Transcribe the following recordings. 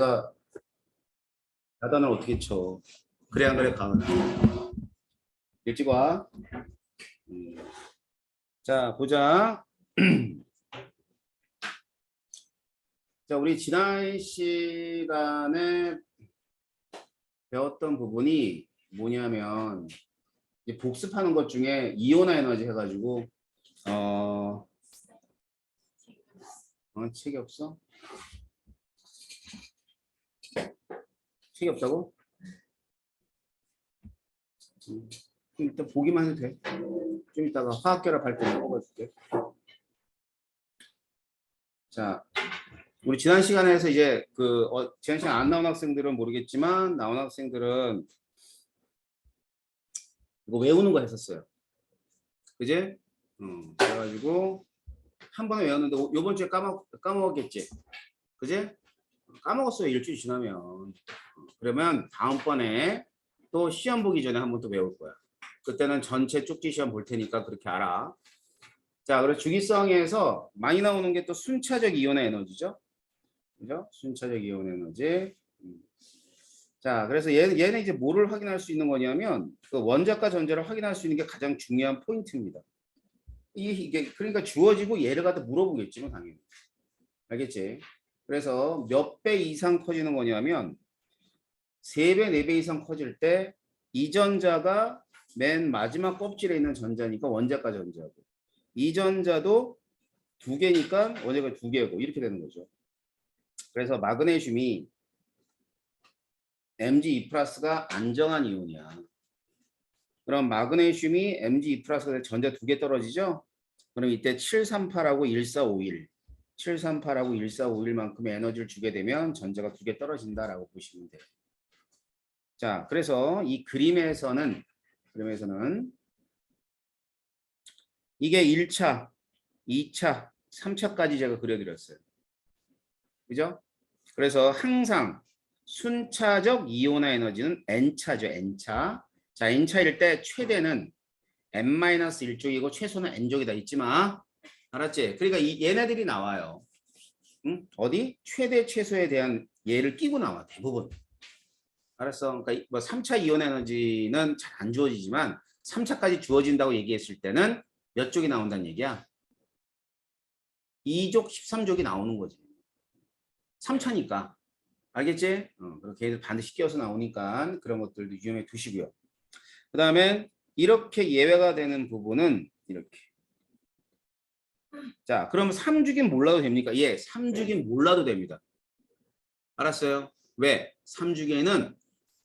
내가 야단을 어떻게 쳐? 그래 안 그래 가은. 일찍 와. 자 보자. 자 우리 지난 시간에 배웠던 부분이 뭐냐면 이제 복습하는 것 중에 이온화 에너지 해가지고 책이 없어? 책이 없다고? 일단 보기만 해도 돼. 좀 이따가 화학 결합할 때 뽑아줄게. 자, 우리 지난 시간에서 이제 지난 시간 안 나온 학생들은 모르겠지만 나온 학생들은 이거 외우는 거 했었어요. 그제? 그래가지고 한 번에 외웠는데 요번 주에 까먹었겠지? 그제? 까먹었어요. 일주일 지나면. 그러면 다음번에 또 시험 보기 전에 한 번 또 외울 거야. 그때는 전체 쪽지 시험 볼 테니까 그렇게 알아. 자, 그리고 주기성에서 많이 나오는 게 또 순차적 이온화 에너지죠. 그죠? 순차적 이온 에너지. 자, 그래서 얘는 이제 뭐를 확인할 수 있는 거냐면 그 원자과 전자를 확인할 수 있는 게 가장 중요한 포인트입니다. 이게 그러니까 주어지고 얘를 갖다 물어보겠지 뭐 당연히. 알겠지? 그래서 몇 배 이상 커지는 거냐면 3배, 4배 이상 커질 때 이 전자가 맨 마지막 껍질에 있는 전자니까 원자과 전자고 이 전자도 2개니까 원자가 2개고 이렇게 되는 거죠. 그래서 마그네슘이 Mg2 플러스가 안정한 이온이야. 그럼 마그네슘이 Mg2 플러스가 전자 2개 떨어지죠? 그럼 이때 738하고 1451 738하고 1451만큼의 에너지를 주게 되면 전자가 2개 떨어진다라고 보시면 돼요. 자, 그래서 이 그림에서는 이게 1차, 2차, 3차까지 제가 그려드렸어요. 그죠? 그래서 항상 순차적 이온화 에너지는 N차죠. N차. 자, N차일 때 최대는 N-1쪽이고 최소는 N쪽이다. 잊지 마. 알았지? 그러니까 얘네들이 나와요. 응? 어디? 최대 최소에 대한 얘를 끼고 나와. 대부분. 알았어? 그러니까 뭐 3차 이온 에너지는 잘 안 주어지지만 3차까지 주어진다고 얘기했을 때는 몇 쪽이 나온다는 얘기야? 2족, 13족이 나오는 거지. 3차니까. 알겠지? 그렇게 얘들 반드시 끼워서 나오니까 그런 것들도 유념해 두시고요. 그 다음에 이렇게 예외가 되는 부분은 이렇게. 자, 그럼 3주긴 몰라도 됩니까? 예, 3주긴 몰라도 됩니다. 알았어요? 왜? 3주기에는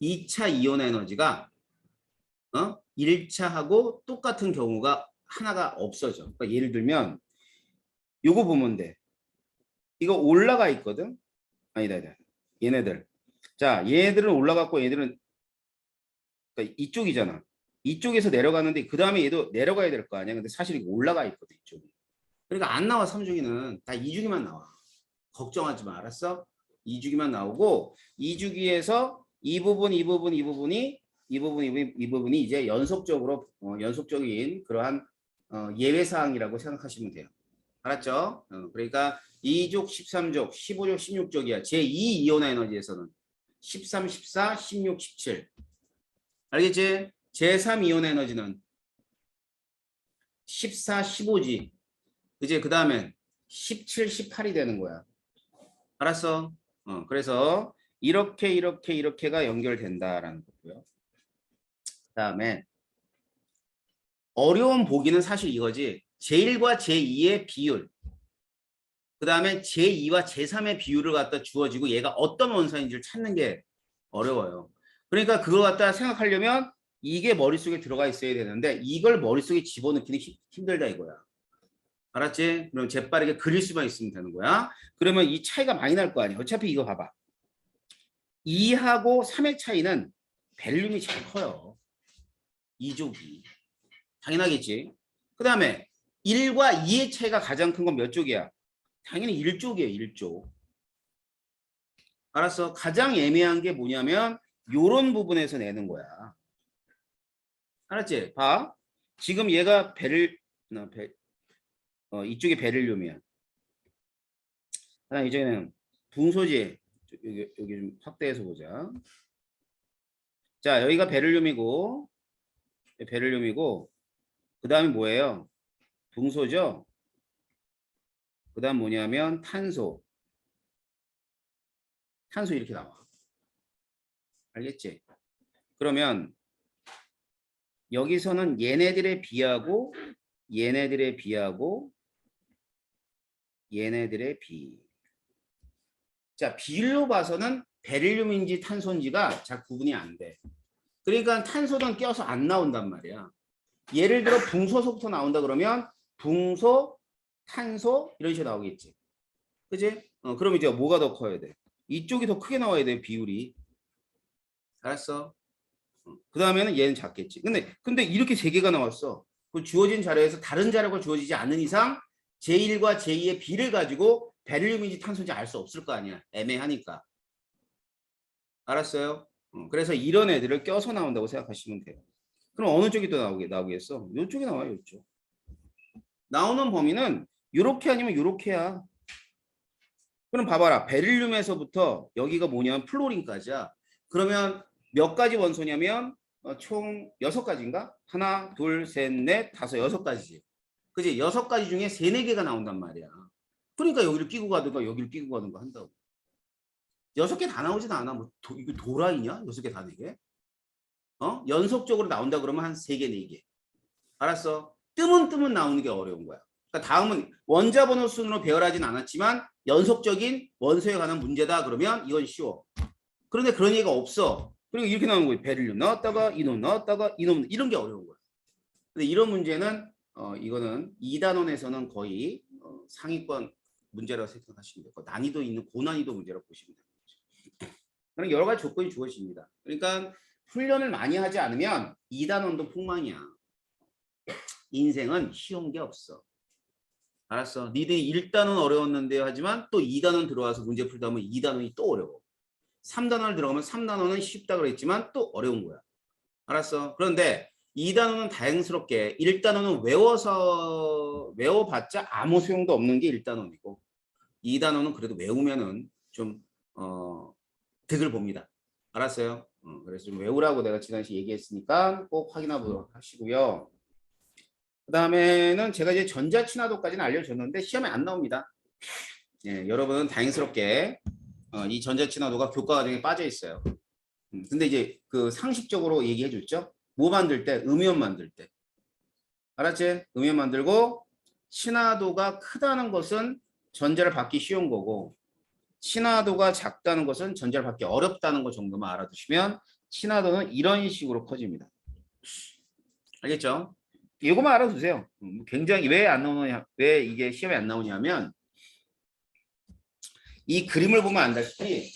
2차 이온 에너지가 1차하고 똑같은 경우가 하나가 없어져. 그러니까 예를 들면 요거 보면 돼. 이거 올라가 있거든? 아니다. 얘네들. 자, 얘네들은 올라갔고 얘들은 그러니까 이쪽이잖아. 이쪽에서 내려가는데 그 다음에 얘도 내려가야 될 거 아니야. 근데 사실 이거 올라가 있거든, 이쪽이. 그러니까 안 나와, 3주기는. 다 2주기만 나와. 걱정하지 마, 알았어? 2주기만 나오고 2주기에서 이 부분이 이제 연속적으로 연속적인 그러한 예외 사항이라고 생각하시면 돼요. 알았죠? 그러니까 2족, 13족, 15족, 16족이야. 제2 이온화 에너지에서는 13, 14, 16, 17. 알겠지? 제3 이온화 에너지는 14, 15지. 그지? 그 다음에 17, 18이 되는 거야. 알았어? 그래서 이렇게가 연결된다라는 거고요. 그 다음에 어려운 보기는 사실 이거지. 제1과 제2의 비율. 그 다음에 제2와 제3의 비율을 갖다 주어지고 얘가 어떤 원산인지를 찾는 게 어려워요. 그러니까 그걸 갖다 생각하려면 이게 머릿속에 들어가 있어야 되는데 이걸 머릿속에 집어넣기는 힘들다 이거야. 알았지? 그럼 재빠르게 그릴 수만 있으면 되는 거야. 그러면 이 차이가 많이 날 거 아니야. 어차피 이거 봐봐. 2하고 3의 차이는 밸륨이 제일 커요. 2족이. 당연하겠지. 그 다음에 1과 2의 차이가 가장 큰 건 몇 족이야? 당연히 1족이에요. 1족. 알았어. 가장 애매한 게 뭐냐면 요런 부분에서 내는 거야. 알았지? 봐. 지금 얘가 이쪽이 베릴륨이야. 그다음 이제는 분소지. 여기 좀 확대해서 보자. 자, 여기가 베릴륨이고 그 다음에 뭐예요? 붕소죠. 그 다음 뭐냐면 탄소 이렇게 나와. 알겠지? 그러면 여기서는 얘네들에 비하고 얘네들에 비. 자, 비율로 봐서는 베릴륨인지 탄소인지가 잘 구분이 안 돼. 그러니까 탄소는 껴서 안 나온단 말이야. 예를 들어 붕소서부터 나온다 그러면 붕소, 탄소 이런 식으로 나오겠지. 그지? 그럼 이제 뭐가 더 커야 돼? 이쪽이 더 크게 나와야 돼, 비율이. 알았어? 그 다음에는 얘는 작겠지. 근데 이렇게 세 개가 나왔어. 그 주어진 자료에서 다른 자료가 주어지지 않는 이상 제1과 제2의 비를 가지고 베릴륨인지 탄소인지 알 수 없을 거 아니야. 애매하니까. 알았어요? 그래서 이런 애들을 껴서 나온다고 생각하시면 돼요. 그럼 어느 쪽이 또 나오겠어? 이쪽이 나와요. 이쪽. 나오는 범위는 이렇게 아니면 이렇게야. 그럼 봐봐라. 베릴륨에서부터 여기가 뭐냐면 플로린까지야. 그러면 몇 가지 원소냐면 총 6가지인가? 하나, 둘, 셋, 넷, 다섯, 6가지지. 그지? 6가지 중에 3, 4개가 나온단 말이야. 그러니까 여기를 끼고 가든가 여기를 끼고 가든가 한다고. 6개 다 나오진 않아. 뭐 이거 도라이냐? 6개 다 4개? 연속적으로 나온다 그러면 한 3개, 4개. 알았어? 뜨문 나오는 게 어려운 거야. 그러니까 다음은 원자 번호 순으로 배열하진 않았지만 연속적인 원소에 관한 문제다 그러면 이건 쉬워. 그런데 그런 얘기가 없어. 그리고 이렇게 나오는 거예요. 베릴륨 나왔다가 이놈 나왔다가 이놈, 이런 게 어려운 거야. 근데 이런 문제는 이거는 2단원에서는 거의 상위권 문제라고 생각하시면 되고 난이도 있는 고난이도 문제라고 보시면 됩니다. 그런 여러 가지 조건이 주어집니다. 그러니까 훈련을 많이 하지 않으면 2단원도 폭망이야. 인생은 쉬운 게 없어. 알았어. 니들이 1단원 어려웠는데요 하지만 또 2단원 들어와서 문제 풀다 보면 2단원이 또 어려워. 3단원을 들어가면 3단원은 쉽다 그랬지만 또 어려운 거야. 알았어. 그런데 2단원은 다행스럽게 1단원은 외워봤자 아무 소용도 없는 게 1단원이고 2단원은 그래도 외우면은 좀 득을 봅니다. 알았어요? 그래서 좀 외우라고 내가 지난 시간에 얘기했으니까 꼭 확인해보도록 하시고요. 그 다음에는 제가 이제 전자친화도까지는 알려줬는데 시험에 안 나옵니다. 예, 여러분은 다행스럽게 이 전자친화도가 교과 과정에 빠져 있어요. 근데 이제 그 상식적으로 얘기해 줬죠. 뭐 만들 때? 음이온 만들 때. 알았지? 음이온 만들고 친화도가 크다는 것은 전자를 받기 쉬운 거고 친화도가 작다는 것은 전자를 받기 어렵다는 것 정도만 알아두시면 친화도는 이런 식으로 커집니다. 알겠죠? 이거만 알아두세요. 굉장히 왜 안 나오냐, 왜 이게 시험에 안 나오냐면 이 그림을 보면 안다시피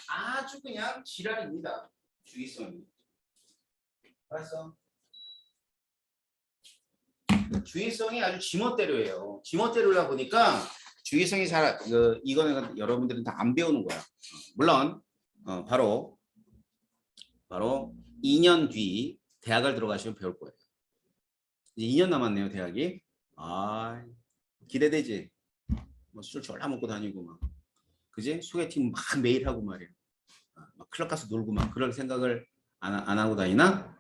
아주 그냥 지랄입니다. 주의성이. 알았어? 주의성이 아주 지멋대로예요. 지멋대로라 보니까 주의성이 잘 이거는 여러분들은 다 안 배우는 거야. 물론 바로 2년 뒤 대학을 들어가시면 배울 거예요. 이제 2년 남았네요, 대학이. 아, 기대되지. 뭐 술 졸라 먹고 다니고 막, 그지? 소개팅 막 매일 하고 말이야. 막 클럽 가서 놀고 막 그럴 생각을 안 하고 다니나?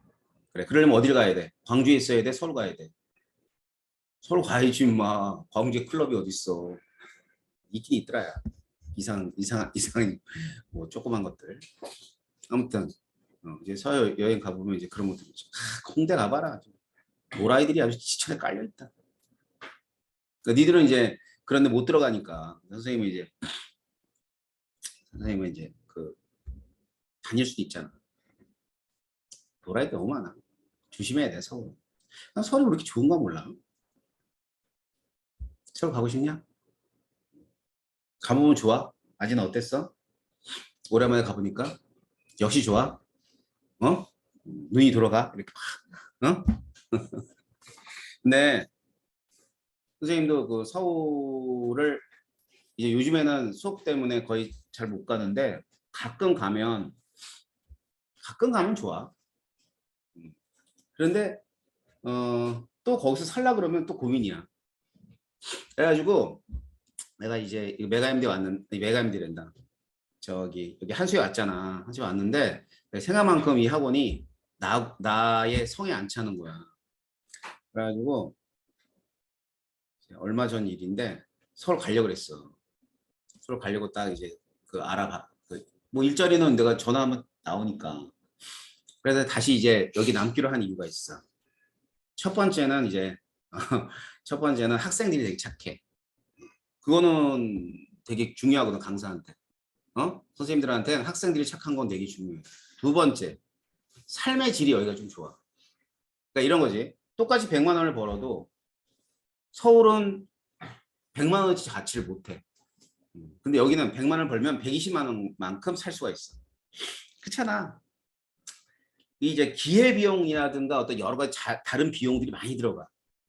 그래, 그러려면 어딜 가야 돼? 광주에 있어야 돼? 서울 가야 돼? 서울 가야지 막. 광주에 클럽이 어딨어? 있긴 있더라. 이상한 뭐 조그만 것들. 아무튼 이제 서해 여행 가보면 이제 그런 것들 있죠. 홍대 가봐라. 노라이들이 아주 지천에 깔려있다. 그러니까 니들은 이제 그런데 못 들어가니까 선생님은 이제 그 다닐 수도 있잖아. 노라이들 너무 많아. 조심해야 돼. 서울. 난 서울이 왜 이렇게 좋은가 몰라. 서울 가고 싶냐? 가보면 좋아? 아직은 어땠어? 오랜만에 가보니까 역시 좋아? 눈이 돌아가? 이렇게 막, 근데 선생님도 그 서울을 이제 요즘에는 수업 때문에 거의 잘 못 가는데 가끔 가면 좋아. 그런데 또 거기서 살라 그러면 또 고민이야. 그래가지고 내가 이제 메가MD 메가MD랜다. 여기 한수에 왔잖아. 한수에 왔는데 생각만큼 이 학원이 나의 성에 안 차는 거야. 그래가지고 얼마 전 일인데 서울 가려고 그랬어. 서울 가려고 딱 이제 그 알아봐. 뭐 일자리는 내가 전화하면 나오니까. 그래서 다시 이제 여기 남기로 한 이유가 있어. 첫 번째는 이제 첫 번째는 학생들이 되게 착해. 그거는 되게 중요하거든, 강사한테. 선생님들한테는 학생들이 착한 건 되게 중요해. 두 번째, 삶의 질이 여기가 좀 좋아. 그러니까 이런 거지. 똑같이 100만 원을 벌어도 서울은 100만 원어치 가치를 못해. 근데 여기는 100만 원 벌면 120만 원만큼 살 수가 있어. 그렇잖아. 이제 기회비용이라든가 어떤 여러 가지 다른 비용들이 많이 들어가.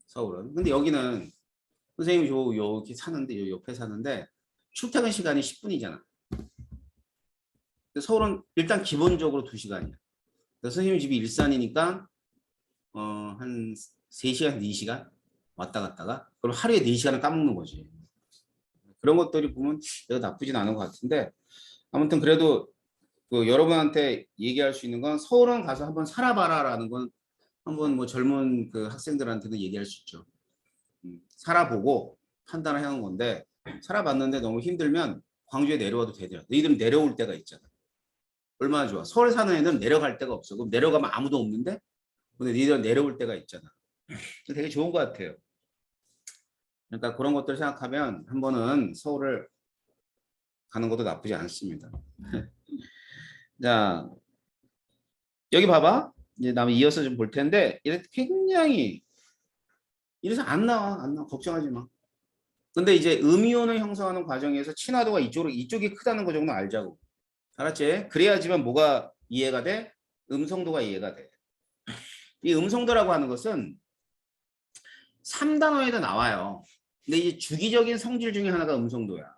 서울은. 근데 여기는 선생님이 여기 사는데, 요 옆에 사는데 출퇴근 시간이 10분이잖아. 서울은 일단 기본적으로 2시간이야. 선생님 집이 일산이니까 한 3시간, 4시간 왔다 갔다가 그럼 하루에 4시간을 까먹는 거지. 그런 것들이 보면 내가 나쁘진 않은 것 같은데 아무튼 그래도 그 여러분한테 얘기할 수 있는 건 서울은 가서 한번 살아봐라라는 건 한번 뭐 젊은 그 학생들한테는 얘기할 수 있죠. 살아보고 판단을 해놓은 건데 살아봤는데 너무 힘들면 광주에 내려와도 되더라. 너희들은 내려올 때가 있잖아. 얼마나 좋아. 서울 사는 애는 내려갈 데가 없어. 그럼 내려가면 아무도 없는데 근데 너희들은 내려올 때가 있잖아. 되게 좋은 것 같아요. 그러니까 그런 것들 생각하면 한 번은 서울을 가는 것도 나쁘지 않습니다. 자, 여기 봐봐. 이제 나면 이어서 좀 볼 텐데 이래 굉장히 이래서 안 나와. 걱정하지 마. 근데 이제 음이온을 형성하는 과정에서 친화도가 이쪽이 크다는 거 정도 알자고. 알았지? 그래야지만 뭐가 이해가 돼? 음성도가 이해가 돼. 이 음성도라고 하는 것은 3단원에도 나와요. 근데 이제 주기적인 성질 중에 하나가 음성도야.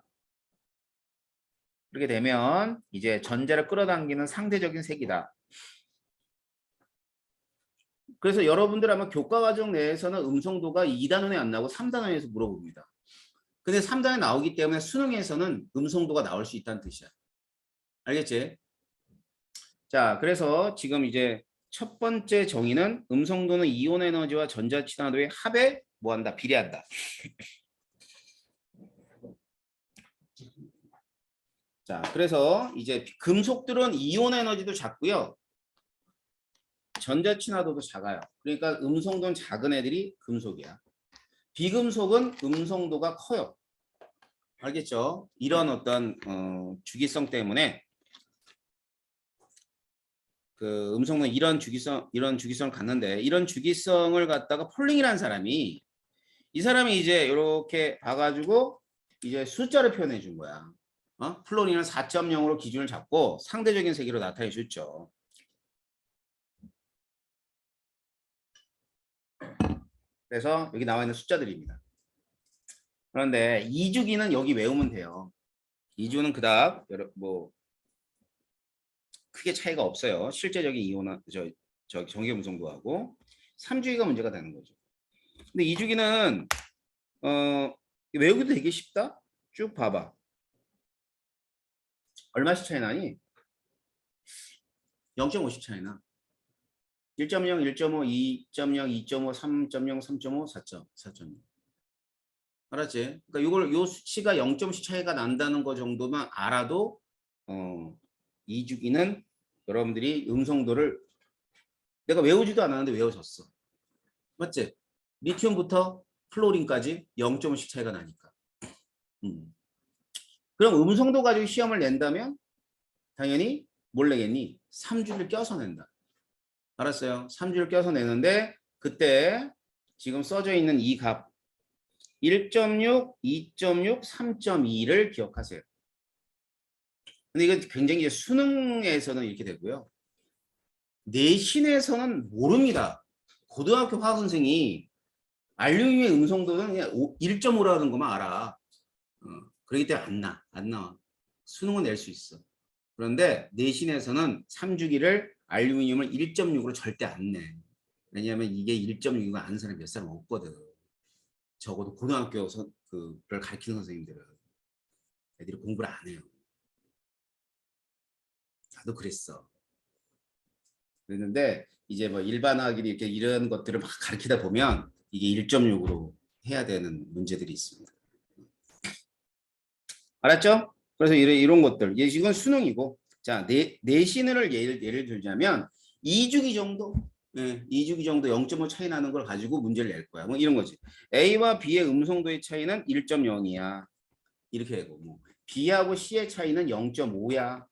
그렇게 되면 이제 전자를 끌어당기는 상대적인 색이다. 그래서 여러분들 아마 교과 과정 내에서는 음성도가 2단원에 안 나오고 3단원에서 물어봅니다. 근데 3단원에 나오기 때문에 수능에서는 음성도가 나올 수 있다는 뜻이야. 알겠지? 자, 그래서 지금 이제 첫 번째 정의는 음성도는 이온 에너지와 전자 친화도의 합에 뭐한다? 비례한다. 자, 그래서 이제 금속들은 이온 에너지도 작고요. 전자 친화도도 작아요. 그러니까 음성도는 작은 애들이 금속이야. 비금속은 음성도가 커요. 알겠죠? 이런 어떤 주기성 때문에 그 음성은 이런 주기성을 갖는데 이런 주기성을 갖다가 폴링이라는 사람이 이 사람이 이제 이렇게 봐가지고 이제 숫자를 표현해 준 거야. 플로린은 4.0으로 기준을 잡고 상대적인 세기로 나타내 줬죠. 그래서 여기 나와 있는 숫자들입니다. 그런데 이주기는 여기 외우면 돼요. 이주는 그닥 뭐 크게 차이가 없어요. 실제적인 이온화 저 정기 음성도하고 3주기가 문제가 되는 거죠. 근데 이주기는 외우기도 되게 쉽다. 쭉 봐봐. 얼마씩 차이 나니? 0.5씩 차이 나. 1.0, 1.5, 2.0, 2.5, 3.0, 3.5, 4.0. 알았지? 그러니까 요 수치가 0.씩 차이가 난다는 거 정도만 알아도 이주기는 여러분들이 음성도를 내가 외우지도 않았는데 외워졌어. 맞지? 리튬부터 플로린까지 0.5씩 차이가 나니까. 그럼 음성도 가지고 시험을 낸다면 당연히 뭘 내겠니? 3주를 껴서 낸다. 알았어요? 3주를 껴서 내는데 그때 지금 써져 있는 이 값 1.6, 2.6, 3.2를 기억하세요. 근데 이거 굉장히 이제 수능에서는 이렇게 되고요. 내신에서는 모릅니다. 고등학교 화학 선생이 알루미늄의 음성도는 그냥 1.5라는 것만 알아. 그렇기 때문에 안 나와. 수능은 낼 수 있어. 그런데 내신에서는 3주기를 알루미늄을 1.6으로 절대 안 내. 왜냐하면 이게 1.6가 아는 사람이 몇 사람 없거든. 적어도 고등학교 그를 가르치는 선생님들은 애들이 공부를 안 해요. 나도 그랬어. 그랬는데 이제 뭐 일반화하기 이렇게 이런 것들을 막 가르치다 보면 이게 1.6으로 해야 되는 문제들이 있습니다. 알았죠? 그래서 이런 것들. 이건 수능이고. 자, 내신을 예를 들자면 2주기 정도? 네, 2주기 정도 0.5 차이 나는 걸 가지고 문제를 낼 거야. 뭐 이런 거지. A와 B의 음성도의 차이는 1.0이야. 이렇게 되고 뭐 B하고 C의 차이는 0.5야.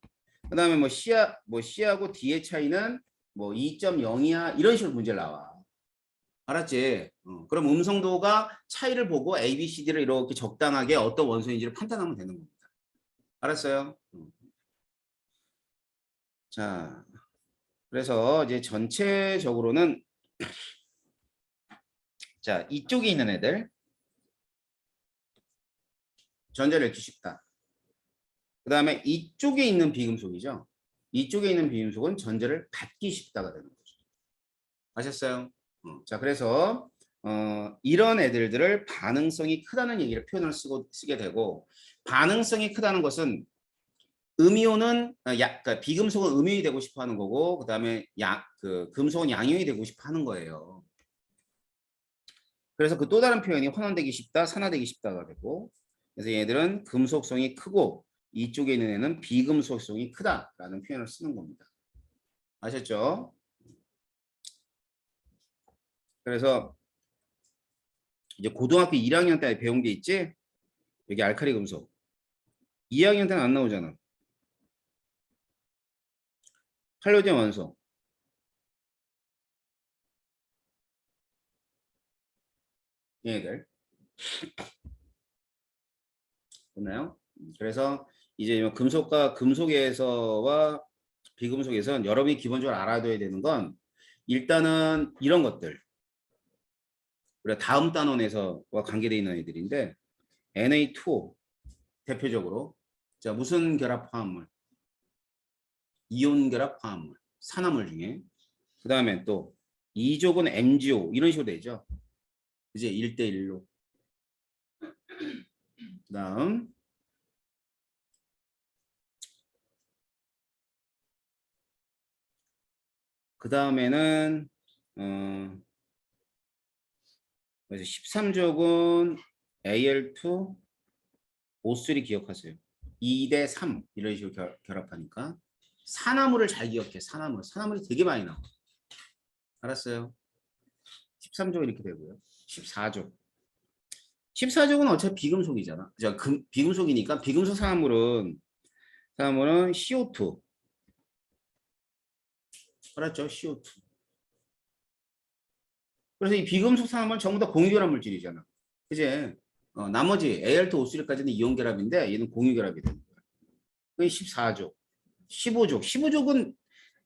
그다음에 C하고 D의 차이는 뭐 2.0이야. 이런 식으로 문제를 나와. 알았지? 그럼 음성도가 차이를 보고 A, B, C, D를 이렇게 적당하게 어떤 원소인지를 판단하면 되는 겁니다. 알았어요? 자, 그래서 이제 전체적으로는 자, 이쪽에 있는 애들 전자를 읽기 쉽다. 그 다음에 이쪽에 있는 비금속이죠. 이쪽에 있는 비금속은 전자를 받기 쉽다가 되는 거죠. 아셨어요? 자, 그래서 이런 애들을 반응성이 크다는 얘기를 표현을 쓰게 되고 반응성이 크다는 것은 음이온은 그러니까 비금속은 음이온이 되고 싶어 하는 거고 그다음에 금속은 양이온이 되고 싶어 하는 거예요. 그래서 그 또 다른 표현이 환원되기 쉽다, 산화되기 쉽다가 되고 그래서 얘들은 금속성이 크고 이쪽에 있는 애는 비금속성이 크다라는 표현을 쓰는 겁니다. 아셨죠? 그래서 이제 고등학교 1학년 때 배운 게 있지? 여기 알칼리 금속. 2학년 때는 안 나오잖아. 할로젠 원소. 얘네들. 됐나요? 그래서 이제 금속과 금속에서와 비금속에서 여러분이 기본적으로 알아둬야 되는 건 일단은 이런 것들. 우리가 다음 단원에서와 관계되어 있는 애들인데 Na2O 대표적으로 자 무슨 결합 화합물? 이온 결합 화합물. 산화물 중에 그 다음에 또 2족은 MgO 이런 식으로 되죠. 이제 1대1로 그 다음 그 다음에는 13족은 Al2 O3 기억하세요. 2대3 이런 식으로 결합하니까 산화물을 잘 기억해. 산화물이 되게 많이 나와. 알았어요? 13족 이렇게 되고요. 14족 14족은 어차피 비금속이잖아. 비금속이니까 비금속 산화물은 CO2 알았죠? CO2 그래서 이 비금속 산화물은 전부 다 공유결합 물질이잖아. 그제? 나머지 Al2O3까지는 이온 결합인데 얘는 공유 결합이 되는 거야. 그게 14족. 15족. 15족은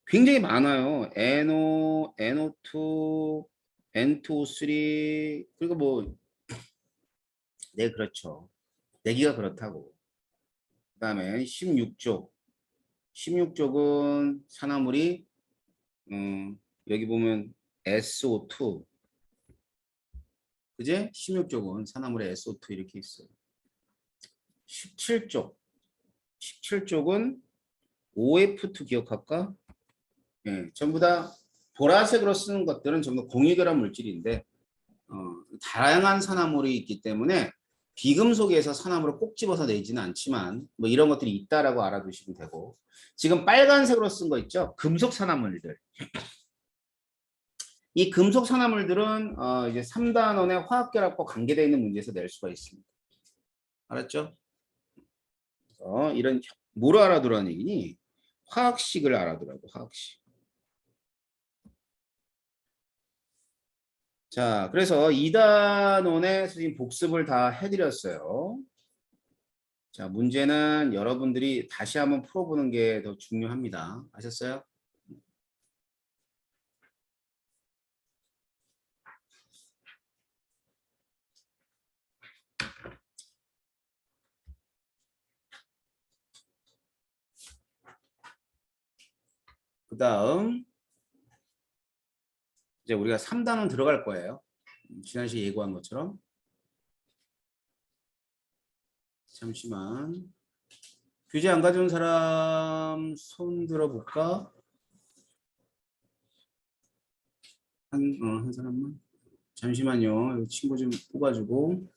굉장히 많아요. NO, NO2, N2O3 그리고 뭐 네 그렇죠. 내기가 그렇다고. 그다음에 16족. 16족은 산화물이 여기 보면 SO2 그제? 16족은 산화물에 SO2 이렇게 있어요. 17족. 17쪽은 OF2 기억할까? 예, 전부 다 보라색으로 쓰는 것들은 전부 공유결합 물질인데 다양한 산화물이 있기 때문에 비금속에서 산화물을 꼭 집어서 내지는 않지만 뭐 이런 것들이 있다라고 알아두시면 되고 지금 빨간색으로 쓴 거 있죠? 금속 산화물들. 이 금속 산화물들은 이제 3단원의 화학결합과 관계되어 있는 문제에서 낼 수가 있습니다. 알았죠? 이런 뭐를 알아두라는 얘기니? 화학식을 알아두라고 화학식. 자, 그래서 2단원의 선생님 복습을 다 해드렸어요. 자, 문제는 여러분들이 다시 한번 풀어보는 게 더 중요합니다. 아셨어요? 그 다음 이제 우리가 3단원 들어갈 거예요. 지난 시간에 예고한 것처럼. 잠시만. 교재 안 가져온 사람 손 들어볼까? 한 사람만. 잠시만요. 이 친구 좀 뽑아주고.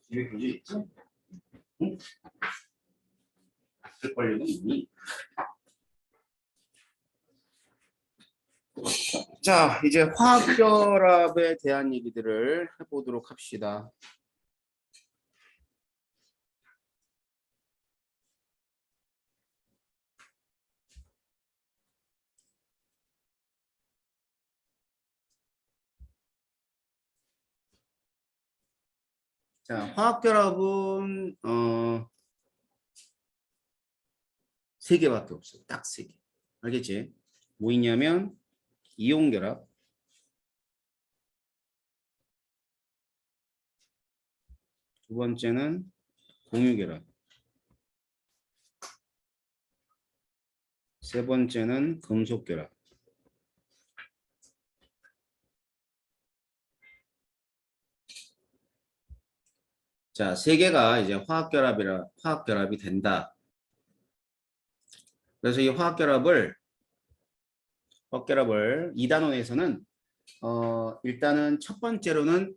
집에 교재 있지? 응? 그 권리는 있니? 자, 이제 화학결합에 대한 얘기들을 해보도록 합시다. 자, 화학결합은 세 개밖에 없어요. 딱 세 개. 알겠지? 뭐 있냐면 이온결합, 두 번째는 공유결합, 세 번째는 금속결합. 자, 세 개가 이제 화학결합이 된다. 그래서 이 화학결합을 2단원에서는 일단은 첫 번째로는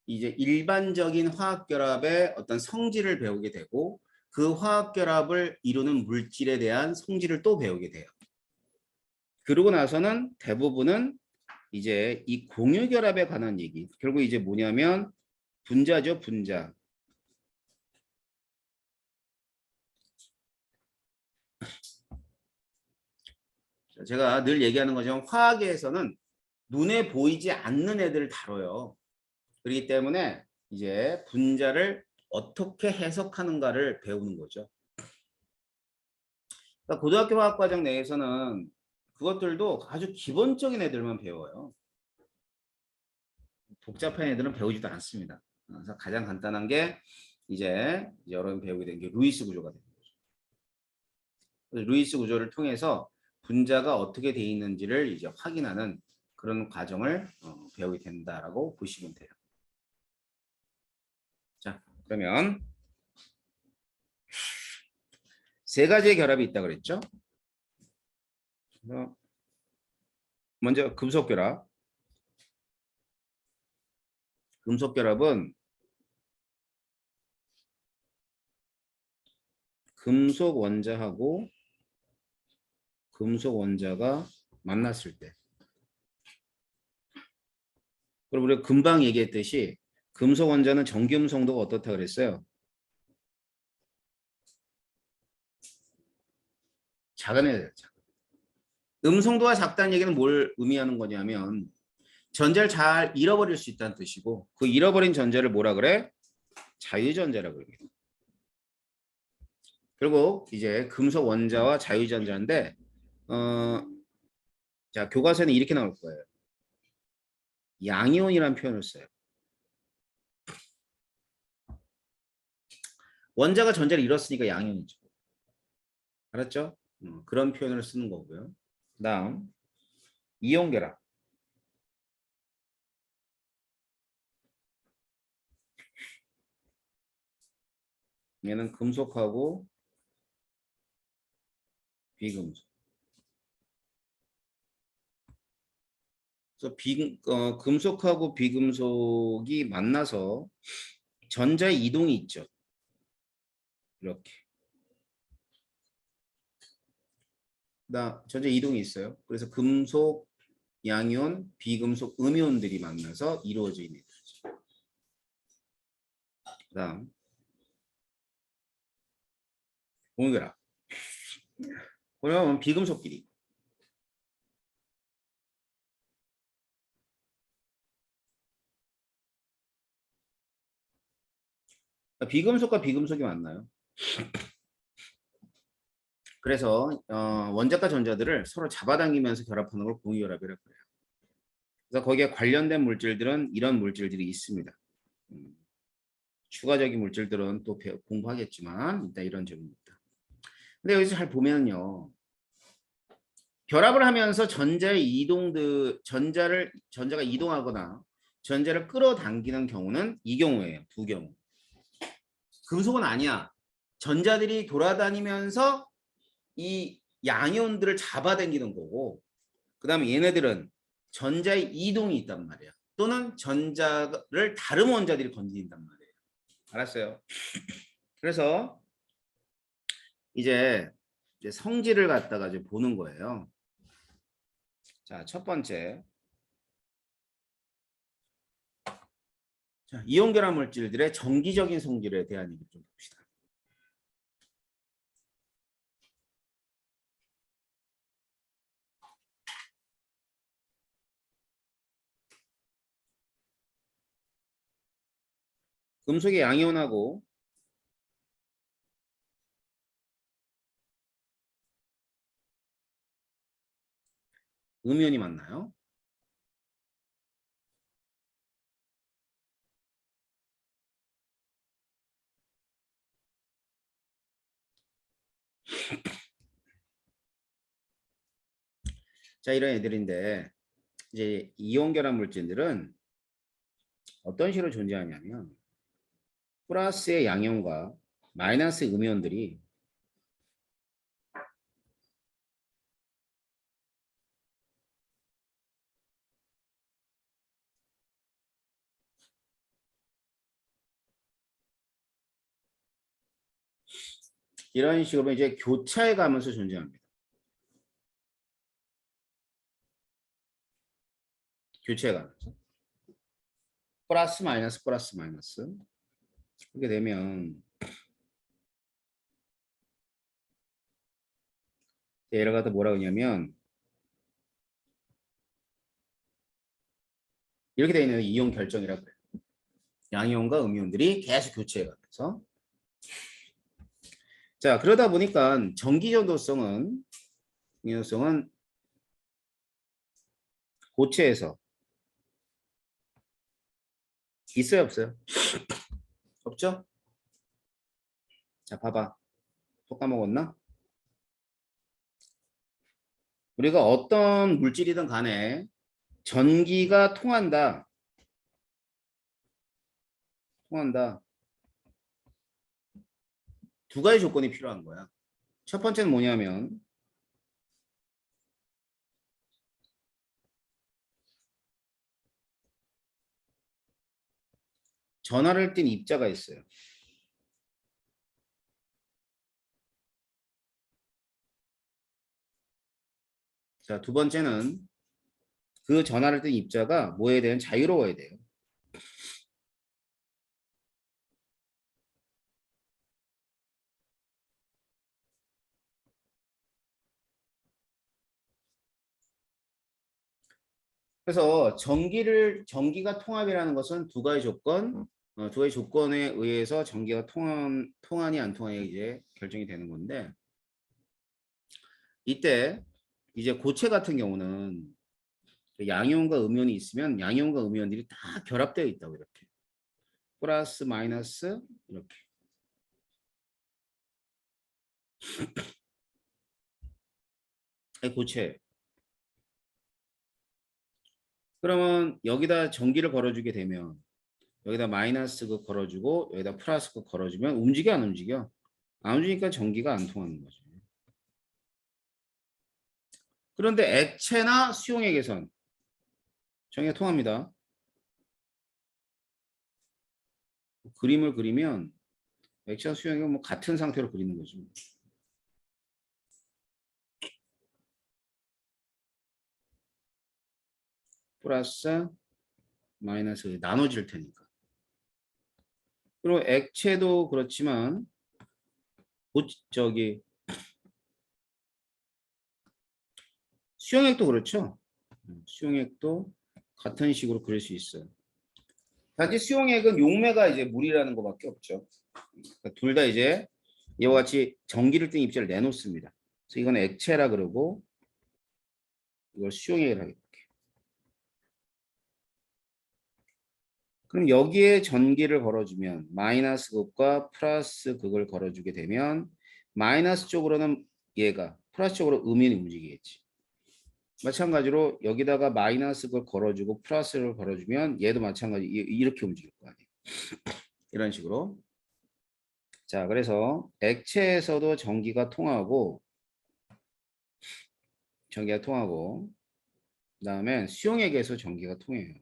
이제 일반적인 화학결합의 어떤 성질을 배우게 되고 그 화학결합을 이루는 물질에 대한 성질을 또 배우게 돼요. 그러고 나서는 대부분은 이제 이 공유결합에 관한 얘기. 결국 이제 뭐냐면 분자죠, 분자. 제가 늘 얘기하는 것처럼 화학에서는 눈에 보이지 않는 애들을 다뤄요. 그렇기 때문에 이제 분자를 어떻게 해석하는가를 배우는 거죠. 그러니까 고등학교 화학과정 내에서는 그것들도 아주 기본적인 애들만 배워요. 복잡한 애들은 배우지도 않습니다. 그래서 가장 간단한 게 이제 여러분 배우게 된 게 루이스 구조가 됩니다. 루이스 구조를 통해서 분자가 어떻게 돼 있는지를 이제 확인하는 그런 과정을 배우게 된다라고 보시면 돼요. 자, 그러면 세 가지의 결합이 있다고 그랬죠? 먼저 금속결합. 금속결합은 금속 원자하고 금속 원자가 만났을 때. 그럼 우리가 금방 얘기했듯이 금속 원자는 전기음성도가 어떻다 그랬어요? 작아내야 돼요. 음성도가 작다는 얘기는 뭘 의미하는 거냐면 전자를 잘 잃어버릴 수 있다는 뜻이고 그 잃어버린 전자를 뭐라 그래? 자유전자라고 합니다. 그리고 이제 금속 원자와 자유전자인데 자 교과서에는 이렇게 나올 거예요. 양이온이라는 표현을 써요. 원자가 전자를 잃었으니까 양이온이죠. 알았죠? 그런 표현을 쓰는 거고요. 다음 이온결합. 얘는 금속하고 비금속. 그래서 금속하고 비금속이 만나서 전자의 이동이 있죠. 이렇게. 전자 이동이 있어요. 그래서 금속, 양이온, 비금속, 음이온들이 만나서 이루어져 있는 거죠. 그다음 공유결합. 그러면 비금속끼리. 비금속과 비금속이 만나요. 그래서 원자과 전자들을 서로 잡아당기면서 결합하는 걸 공유결합이라고 해요. 그래서 거기에 관련된 물질들은 이런 물질들이 있습니다. 추가적인 물질들은 또 공부하겠지만 일단 이런 점입니다. 근데 여기서 잘 보면요. 결합을 하면서 전자가 이동하거나 전자를 끌어당기는 경우는 이 경우예요. 두 경우. 금속은 아니야. 전자들이 돌아다니면서 이 양이온들을 잡아당기는 거고 그다음에 얘네들은 전자의 이동이 있단 말이야. 또는 전자를 다른 원자들이 건드린단 말이에요. 알았어요? 그래서 이제 성질을 갖다가 이제 보는 거예요. 자, 첫 번째. 자, 이온결합 물질들의 정기적인 성질에 대한 얘기 좀 봅시다. 금속의 양이온하고 음이온이 만나요. 자, 이런 애들인데 이제 이온결합 물질들은 어떤 식으로 존재하냐면 플러스의 양이온과 마이너스의 음이온들이 이런 식으로 이제 교차해 가면서 존재합니다. 교차해 가면서 플러스 마이너스 플러스 마이너스 그렇게 되면 얘를 갖다 뭐라 그러냐면 이렇게 되어 있는 이온 결정이라고 그래요. 양이온과 음이온들이 계속 교차해 가면서 자 그러다 보니까 전기전도성은 고체에서 있어요 없어요? 없죠? 자 봐봐 또 까먹었나? 우리가 어떤 물질이든 간에 전기가 통한다. 두 가지 조건이 필요한 거야. 첫 번째는 뭐냐면 전하를 띤 입자가 있어요. 자, 두 번째는 그 전화를 뜬 입자가 뭐에 대한 자유로워야 돼요. 그래서 전기가 통합이라는 것은 두 가지 조건, 두 가지 조건에 의해서 전기가 통하니 안 통하니 이제 결정이 되는 건데, 이때 이제 고체 같은 경우는 양이온과 음이온이 있으면 양이온과 음이온들이 다 결합되어 있다고 이렇게 플러스 마이너스 이렇게. 고체. 그러면 여기다 전기를 걸어주게 되면 여기다 마이너스 그 걸어주고 여기다 플러스 그 걸어주면 움직여 안 움직여? 안 움직이니까 전기가 안 통하는 거죠. 그런데 액체나 수용액에선 전기가 통합니다. 그림을 그리면 액체와 수용액은 뭐 같은 상태로 그리는 거죠. 플러스 마이너스 나눠질 테니까. 그리고 액체도 그렇지만 저기 수용액도 그렇죠. 수용액도 같은 식으로 그릴 수 있어요. 단지 수용액은 용매가 이제 물이라는 것밖에 없죠. 그러니까 둘 다 이제 이와 같이 전기를 띤 입자를 내놓습니다. 그래서 이건 액체라 그러고 이걸 수용액이라 해요. 그럼 여기에 전기를 걸어주면 마이너스 극과 플러스 극을 걸어주게 되면 마이너스 쪽으로는 얘가 플러스 쪽으로 음이온이 움직이겠지. 마찬가지로 여기다가 마이너스 극을 걸어주고 플러스를 걸어주면 얘도 마찬가지 이렇게 움직일 거 아니에요. 이런 식으로. 자, 그래서 액체에서도 전기가 통하고 그다음에 수용액에서 전기가 통해요.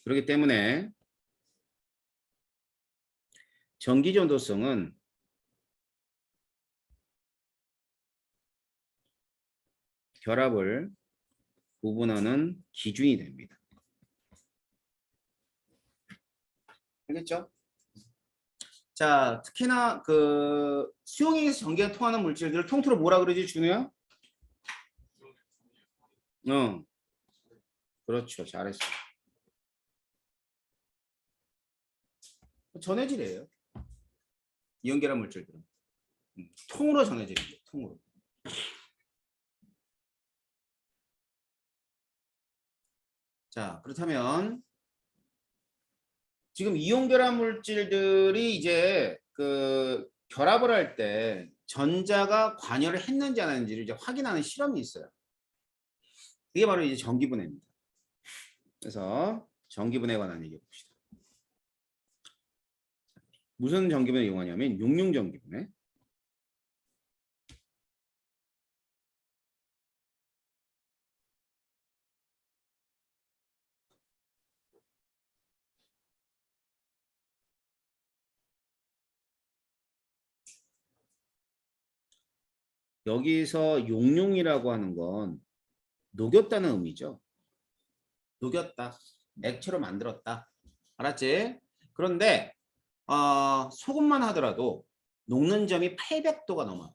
그렇기 때문에 전기 전도성은 결합을 구분하는 기준이 됩니다. 알겠죠? 자, 특히나 그 수용액에서 전기가 통하는 물질들을 통틀어 뭐라 그러지, 준우야? 그렇죠. 잘했어. 전해질이에요. 이온결합 물질들은. 통으로 전해질이에요. 통으로. 자, 그렇다면 지금 이온결합 물질들이 이제 그 결합을 할 때 전자가 관여를 했는지 안 했는지를 이제 확인하는 실험이 있어요. 이게 바로 이제 전기분해입니다. 그래서 전기분해에 관한 얘기 봅시다. 무슨 전기분해 이용하냐면 용융 전기분해. 여기서 용융이라고 하는 건 녹였다는 의미죠. 녹였다. 액체로 만들었다. 알았지? 그런데 소금만 하더라도 녹는 점이 800도가 넘어요.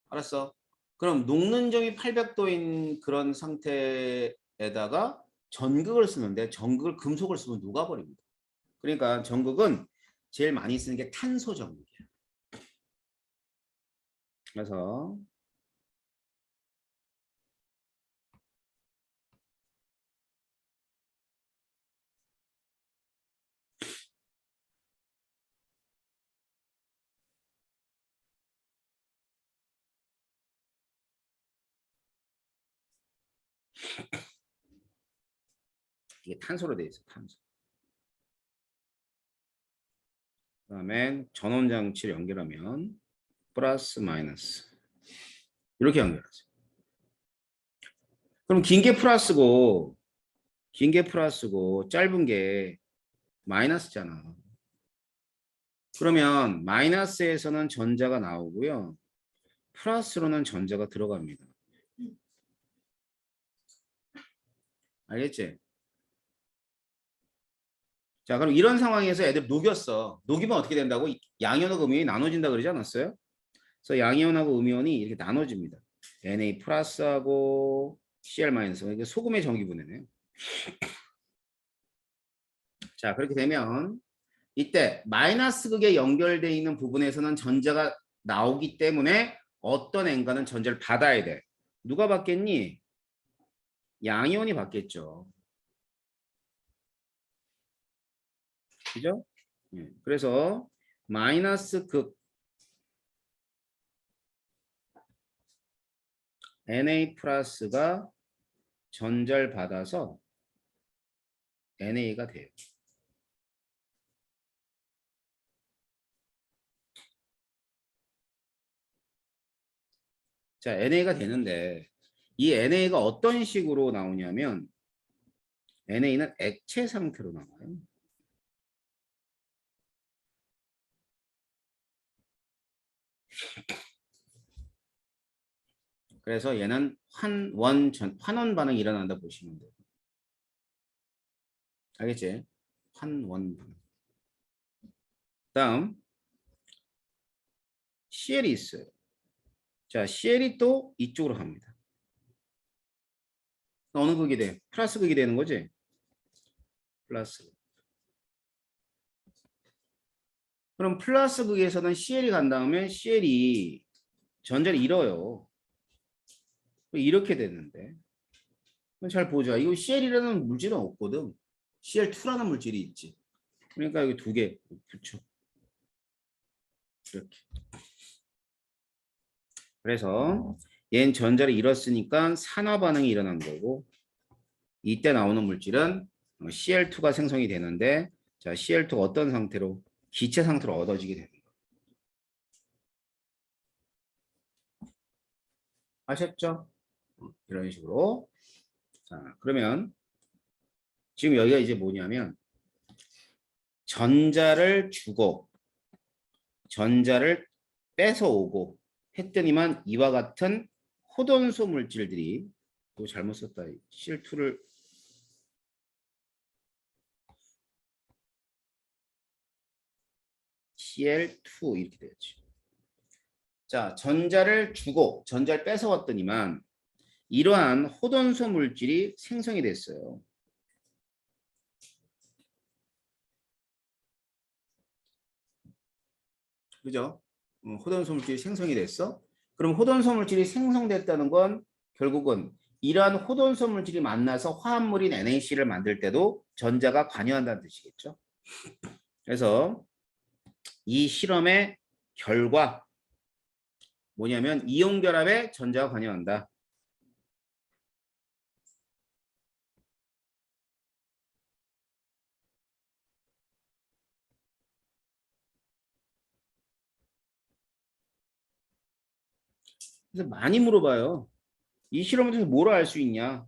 알았어? 그럼 녹는 점이 800도인 그런 상태에다가 전극을 쓰는데 전극을 금속을 쓰면 녹아버립니다. 그러니까 전극은 제일 많이 쓰는 게 탄소 전극이에요. 그래서 이게 탄소로 되어 있어요. 탄소. 그다음에 전원 장치를 연결하면 플러스 마이너스 이렇게 연결하죠. 그럼 긴 게 플러스고 짧은 게 마이너스잖아. 그러면 마이너스에서는 전자가 나오고요. 플러스로는 전자가 들어갑니다. 알겠지? 자, 그럼 이런 상황에서 애들 녹였어. 녹이면 어떻게 된다고? 양이온하고 음이온이 나눠진다 그러지 않았어요? 그래서 양이온하고 음이온이 이렇게 나눠집니다. Na 플러스하고 Cl 마이너스. 이게 소금의 전기분해네요. 자, 그렇게 되면 이때 마이너스 극에 연결되어 있는 부분에서는 전자가 나오기 때문에 어떤 N가는 전자를 받아야 돼. 누가 받겠니? 양이온이 받겠죠. 그죠? 예. 그래서 마이너스 극 Na 플러스가 전자를 받아서 NA가 돼요. 자, NA가 되는데 이 NA가 어떤 식으로 나오냐면 NA는 액체 상태로 나와요. 그래서 얘는 환원 반응이 일어난다 보시면 돼요. 알겠지? 환원 반응. 다음 CL이 있어요. 자, CL이 또 이쪽으로 갑니다. 어느 극이 돼? 플러스 극이 되는 거지? 플러스. 그럼 플러스 극에서는 CL이 간 다음에 CL이 전자를 잃어요. 이렇게 되는데. 잘 보자. 이거 CL이라는 물질은 없거든. CL2라는 물질이 있지. 그러니까 여기 두 개 붙여. 이렇게. 그래서 얘는 전자를 잃었으니까 산화 반응이 일어난 거고 이때 나오는 물질은 CL2가 생성이 되는데 자, CL2가 어떤 상태로? 기체 상태로 얻어지게 되는 거예요. 아셨죠? 이런 식으로. 자, 그러면 지금 여기가 이제 뭐냐면 전자를 주고 전자를 뺏어오고 했더니만 이와 같은 호돈소 물질들이 또 잘못 썼다. CL2를 CL2 이렇게 되었죠. 자, 전자를 주고 전자를 뺏어왔더니만 이러한 호돈소 물질이 생성이 됐어요. 그죠? 호돈소 물질이 생성이 됐어. 그럼 호돈소 물질이 생성됐다는 건 결국은 이러한 호돈소 물질이 만나서 화합물인 NaC를 만들 때도 전자가 관여한다는 뜻이겠죠. 그래서 이 실험의 결과 뭐냐면 이온 결합에 전자가 관여한다. 그래서 많이 물어봐요. 이 실험을 통해서 뭘 알 수 있냐?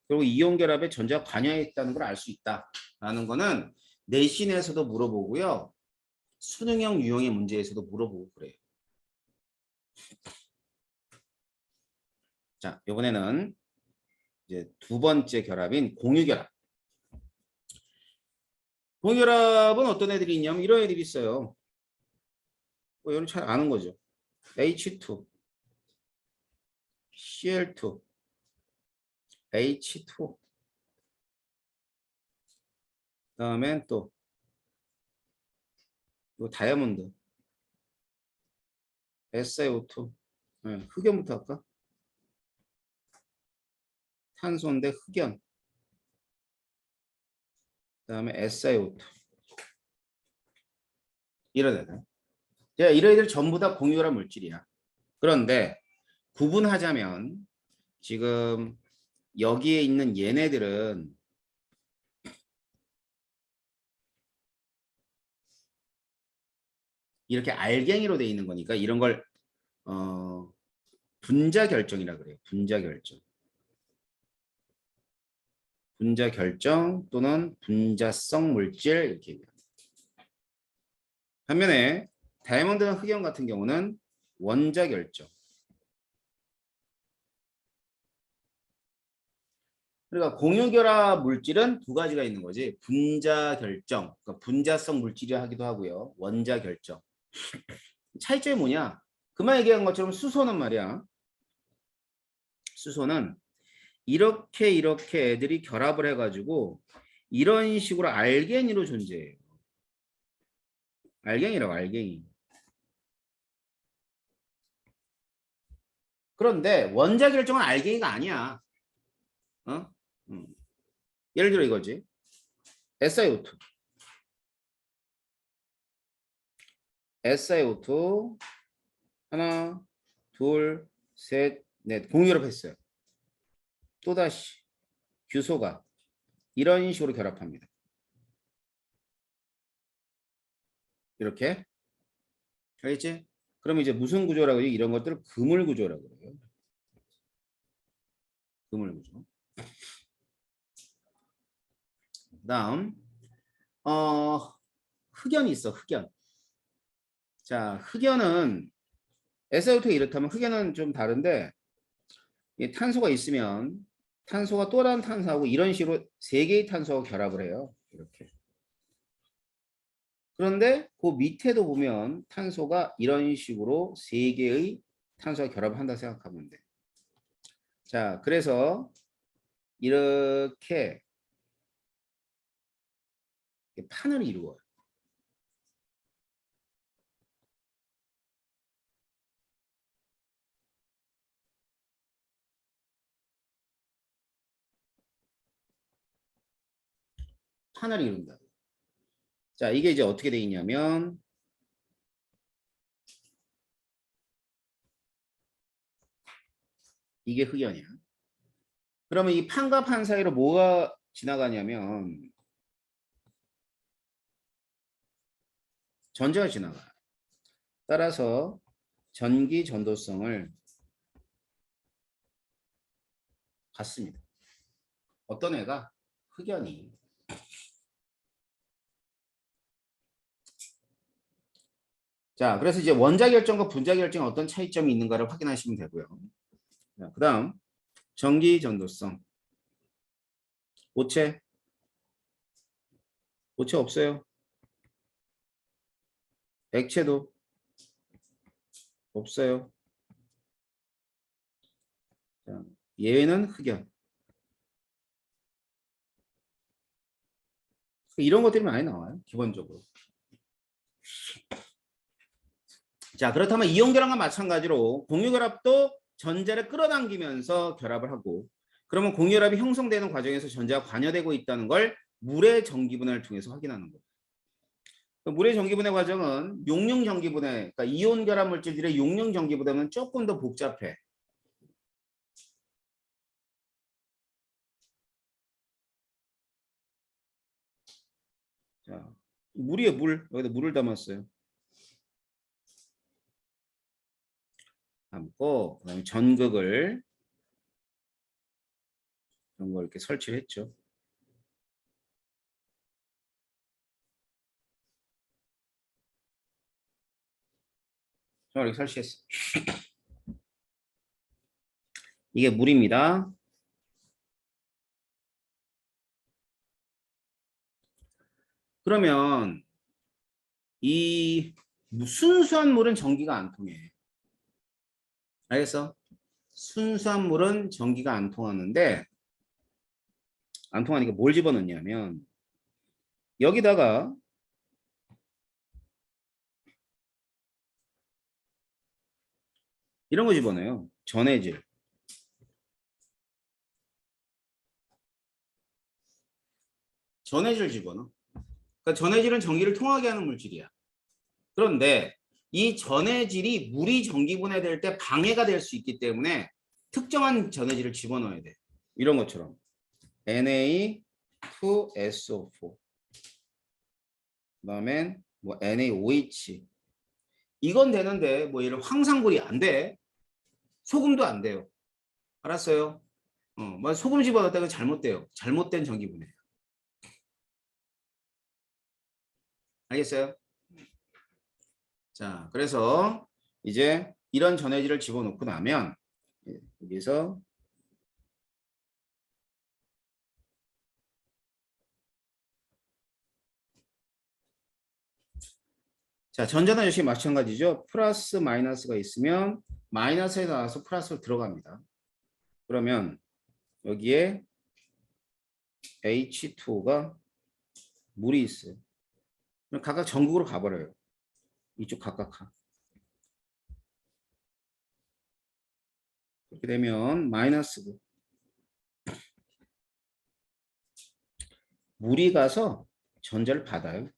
그리고 이온 결합에 전자가 관여했다는 걸 알 수 있다라는 거는 내신에서도 물어보고요. 수능형 유형의 문제에서도 물어보고 그래요. 자, 이번에는 이제 두 번째 결합인 공유결합. 공유결합은 어떤 애들이 있냐면 이런 애들이 있어요. 이건 잘 아는 거죠. H2, Cl2, H2. 그다음엔 또 다이아몬드, SiO2. 네, 흑연부터 할까? 탄소인데 흑연. 그다음에 SiO2. 이런 애들. 이런 애들 전부 다 공유결합 물질이야. 그런데 구분하자면 지금 여기에 있는 얘네들은 이렇게 알갱이로 돼 있는 거니까 이런 걸 분자 결정이라 그래요. 분자 결정. 분자 결정 또는 분자성 물질 이렇게 얘기합니다. 반면에 다이아몬드나 흑연 같은 경우는 원자 결정. 그러니까 공유결합 물질은 두 가지가 있는 거지. 분자 결정, 그러니까 분자성 물질이 하기도 하고요. 원자 결정. 차이점이 뭐냐? 그만 얘기한 것처럼 수소는 말이야. 수소는 이렇게 애들이 결합을 해가지고 이런 식으로 알갱이로 존재해요. 알갱이라고 알갱이. 그런데 원자 결정은 알갱이가 아니야. 어? 예를 들어 이거지. SiO2. SiO2 하나, 둘, 셋, 넷 공유결합했어요. 또다시 규소가 이런 식으로 결합합니다. 이렇게. 알겠지? 그럼 이제 무슨 구조라고 해요? 이런 것들을 그물 구조라고 해요. 그물 구조. 다음 흑연이 있어. 흑연. 자, 흑연은 SiO2가 이렇다면 흑연은 좀 다른데 이 탄소가 있으면 탄소가 또 다른 탄소하고 이런 식으로 세 개의 탄소가 결합을 해요. 이렇게. 그런데 그 밑에도 보면 탄소가 이런 식으로 세 개의 탄소가 결합을 한다 생각하면 돼. 자, 그래서 이렇게 판을 이루어요. 판을 이룬다. 자, 이게 이제 어떻게 돼 있냐면 이게 흑연이야. 그러면 이 판과 판 사이로 뭐가 지나가냐면 전자가 지나가요. 따라서 전기 전도성을 갖습니다. 어떤 애가? 흑연이. 자, 그래서 이제 원자 결정과 분자 결정에 어떤 차이점이 있는가를 확인하시면 되고요. 자, 그다음 전기 전도성. 오체. 오체 없어요. 액체도 없어요. 자, 얘는 흑연. 이런 것들이 많이 나와요. 기본적으로. 자, 그렇다면 이온 결합과 마찬가지로 공유 결합도 전자를 끌어당기면서 결합을 하고 그러면 공유 결합이 형성되는 과정에서 전자가 관여되고 있다는 걸 물의 전기분해를 통해서 확인하는 거예요. 물의 전기분해 과정은 용융 전기분해, 그러니까 이온 결합 물질들의 용융 전기분해는 조금 더 복잡해. 자, 물이에요, 물. 여기다 물을 담았어요. 담고 그다음에 전극을 이런 걸 이렇게 설치를 했죠. 이렇게 설치했어. 이게 물입니다. 그러면 이 순수한 물은 전기가 안 통해. 알겠어? 순수한 물은 전기가 안 통하는데 안 통하니까 뭘 집어넣냐면 여기다가 이런 거 집어넣어요. 전해질. 전해질 집어넣어. 그러니까 전해질은 전기를 통하게 하는 물질이야. 그런데 이 전해질이 물이 전기 분해될 때 방해가 될 수 있기 때문에 특정한 전해질을 집어넣어야 돼. 이런 것처럼 Na2SO4 그다음엔 뭐 NaOH 이건 되는데 뭐 예를 황산물이 안 돼. 소금도 안 돼요. 알았어요? 뭐 소금 집어넣었다가 잘못돼요. 잘못된 전기 분해예요. 알겠어요? 자, 그래서 이제 이런 전해질을 집어넣고 나면 여기서 자, 전자는 역시 마찬가지죠. 플러스 마이너스가 있으면 마이너스에서 나와서 플러스로 들어갑니다. 그러면 여기에 H2O가 물이 있어요. 그럼 각각 전극으로 가버려요. 이쪽 각각 가. 그렇게 되면 마이너스고 물이 가서 전자를 받아요.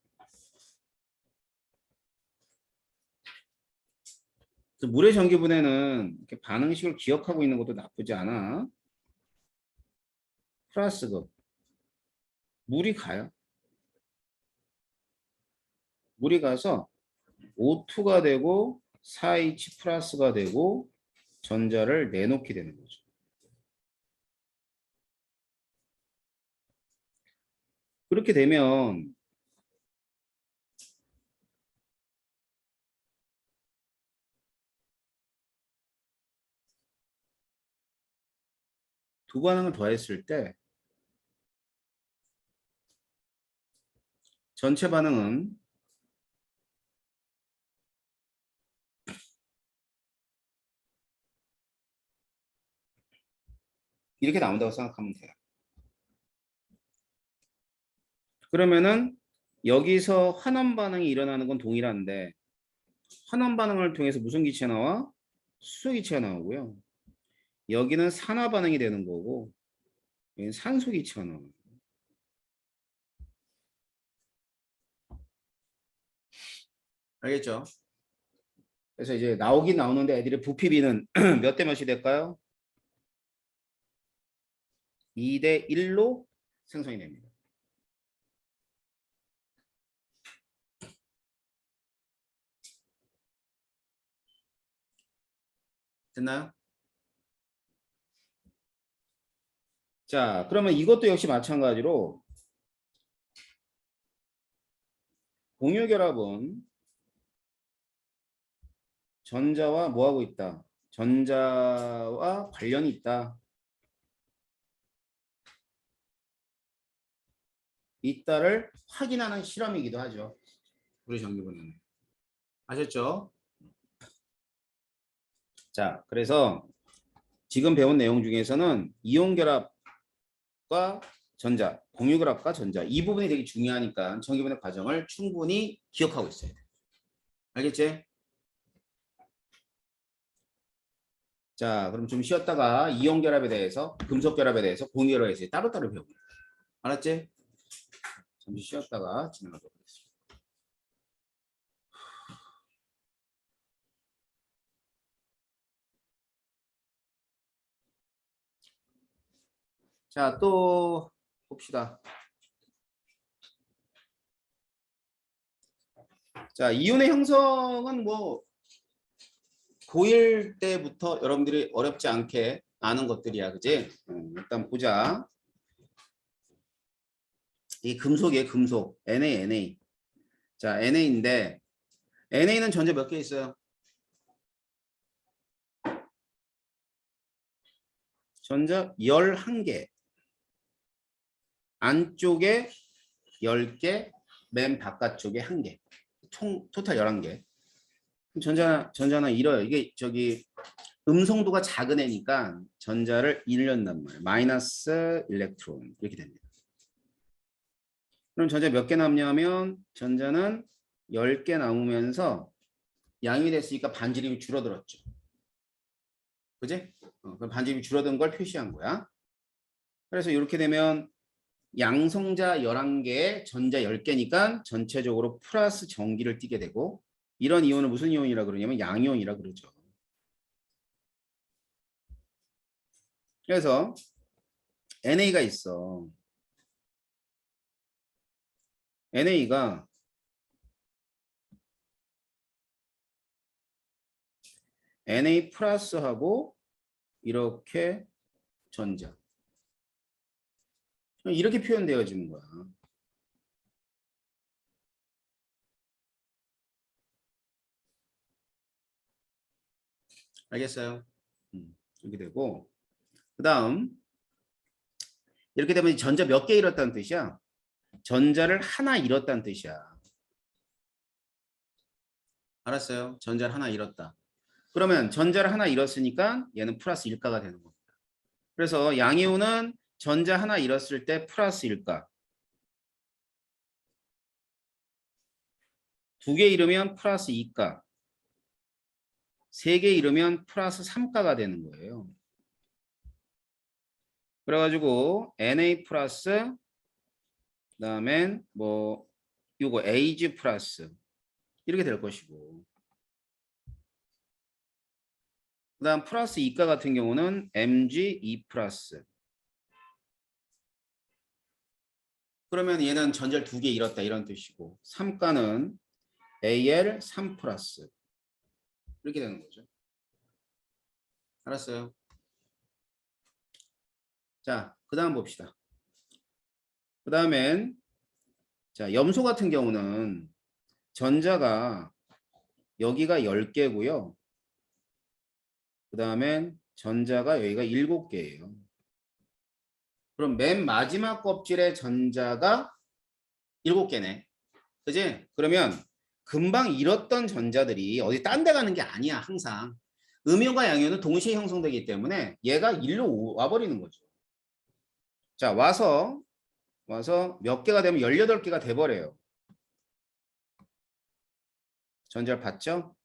그래서 물의 전기분해는 이렇게 반응식을 기억하고 있는 것도 나쁘지 않아. 플러스고 물이 가요. 물이 가서 O2가 되고 4H 플러스가 되고 전자를 내놓게 되는 거죠. 그렇게 되면 두 반응을 더했을 때 전체 반응은 이렇게 나온다고 생각하면 돼요. 그러면은 여기서 환원 반응이 일어나는 건 동일한데 환원 반응을 통해서 무슨 기체가 나와? 수소 기체가 나오고요. 여기는 산화 반응이 되는 거고 여기는 산소 기체가 나와요. 알겠죠? 그래서 이제 나오긴 나오는데 애들의 부피비는 몇 대 몇이 될까요? 2대 1로 생성이 됩니다. 됐나요? 자, 그러면 이것도 역시 마찬가지로 공유결합은 전자와 뭐하고 있다? 전자와 관련이 있다. 있다를 확인하는 실험이기도 하죠. 우리 전기분해는. 아셨죠? 자, 그래서 지금 배운 내용 중에서는 이온결합과 전자, 공유결합과 전자 이 부분이 되게 중요하니까 전기분해 과정을 충분히 기억하고 있어야 돼. 알겠지? 자, 그럼 좀 쉬었다가 이온결합에 대해서, 금속결합에 대해서, 공유결합에 대해서 따로따로 배웁니다. 알았지? 잠시 쉬었다가 진행하도록 하겠습니다. 자, 또 봅시다. 자, 이온의 형성은 뭐 고1 때부터 여러분들이 어렵지 않게 아는 것들이야, 그지? 일단 보자. 이 금속이에요, 금속. Na. 자, Na인데 Na는 전자 몇 개 있어요? 전자 11개. 안쪽에 10개, 맨 바깥쪽에 1개. 총 토탈 11개. 전자는 잃어요. 이게 저기 음성도가 작은 애니까 전자를 잃는단 말이에요. 마이너스 일렉트론 이렇게 됩니다. 그럼 전자 몇 개 남냐면 전자는 10개 남으면서 양이 됐으니까 반지름이 줄어들었죠. 그지? 그럼 반지름이 줄어든 걸 표시한 거야. 그래서 이렇게 되면 양성자 11개에 전자 10개니까 전체적으로 플러스 전기를 띠게 되고 이런 이온을 무슨 이온이라고 그러냐면 양이온이라고 그러죠. 그래서 NA가 있어. NA가 Na 플러스하고 이렇게 전자. 이렇게 표현되어지는 거야. 알겠어요? 이렇게 되고 그 다음 이렇게 되면 전자 몇 개 잃었다는 뜻이야? 전자를 하나 잃었다는 뜻이야. 알았어요? 전자를 하나 잃었다. 그러면 전자를 하나 잃었으니까 얘는 플러스 1가가 되는 겁니다. 그래서 양이온은 전자 하나 잃었을 때 플러스 1가. 두 개 잃으면 플러스 2가. 세 개 잃으면 플러스 3가가 되는 거예요. 그래가지고 Na 플러스 그다음엔 뭐 요거 Ag 플러스 이렇게 될 것이고 그다음 플러스 2가 같은 경우는 Mg2 플러스 그러면 얘는 전자를 두 개 잃었다 이런 뜻이고 3가는 Al3 플러스 이렇게 되는 거죠. 알았어요? 자, 그 다음 봅시다. 그 다음엔 자 염소 같은 경우는 전자가 여기가 10개고요. 그 다음엔 전자가 여기가 7개예요. 그럼 맨 마지막 껍질의 전자가 7개네. 그지? 그러면 금방 잃었던 전자들이 어디 딴 데 가는 게 아니야. 항상. 음이온과 양이온은 동시에 형성되기 때문에 얘가 일로 와버리는 거죠. 자 와서 몇 개가 되면 18개가 돼버려요. 전자를 봤죠?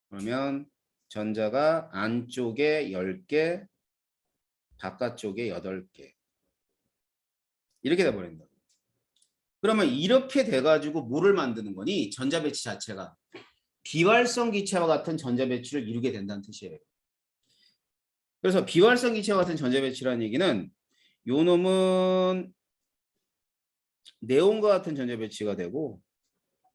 그러면 전자가 안쪽에 10개, 바깥쪽에 8개. 이렇게 돼버린다. 그러면 이렇게 돼가지고 뭐를 만드는 거니? 전자 배치 자체가. 비활성 기체와 같은 전자 배치를 이루게 된다는 뜻이에요. 그래서 비활성 기체와 같은 전자 배치라는 얘기는 요 놈은 네온과 같은 전자 배치가 되고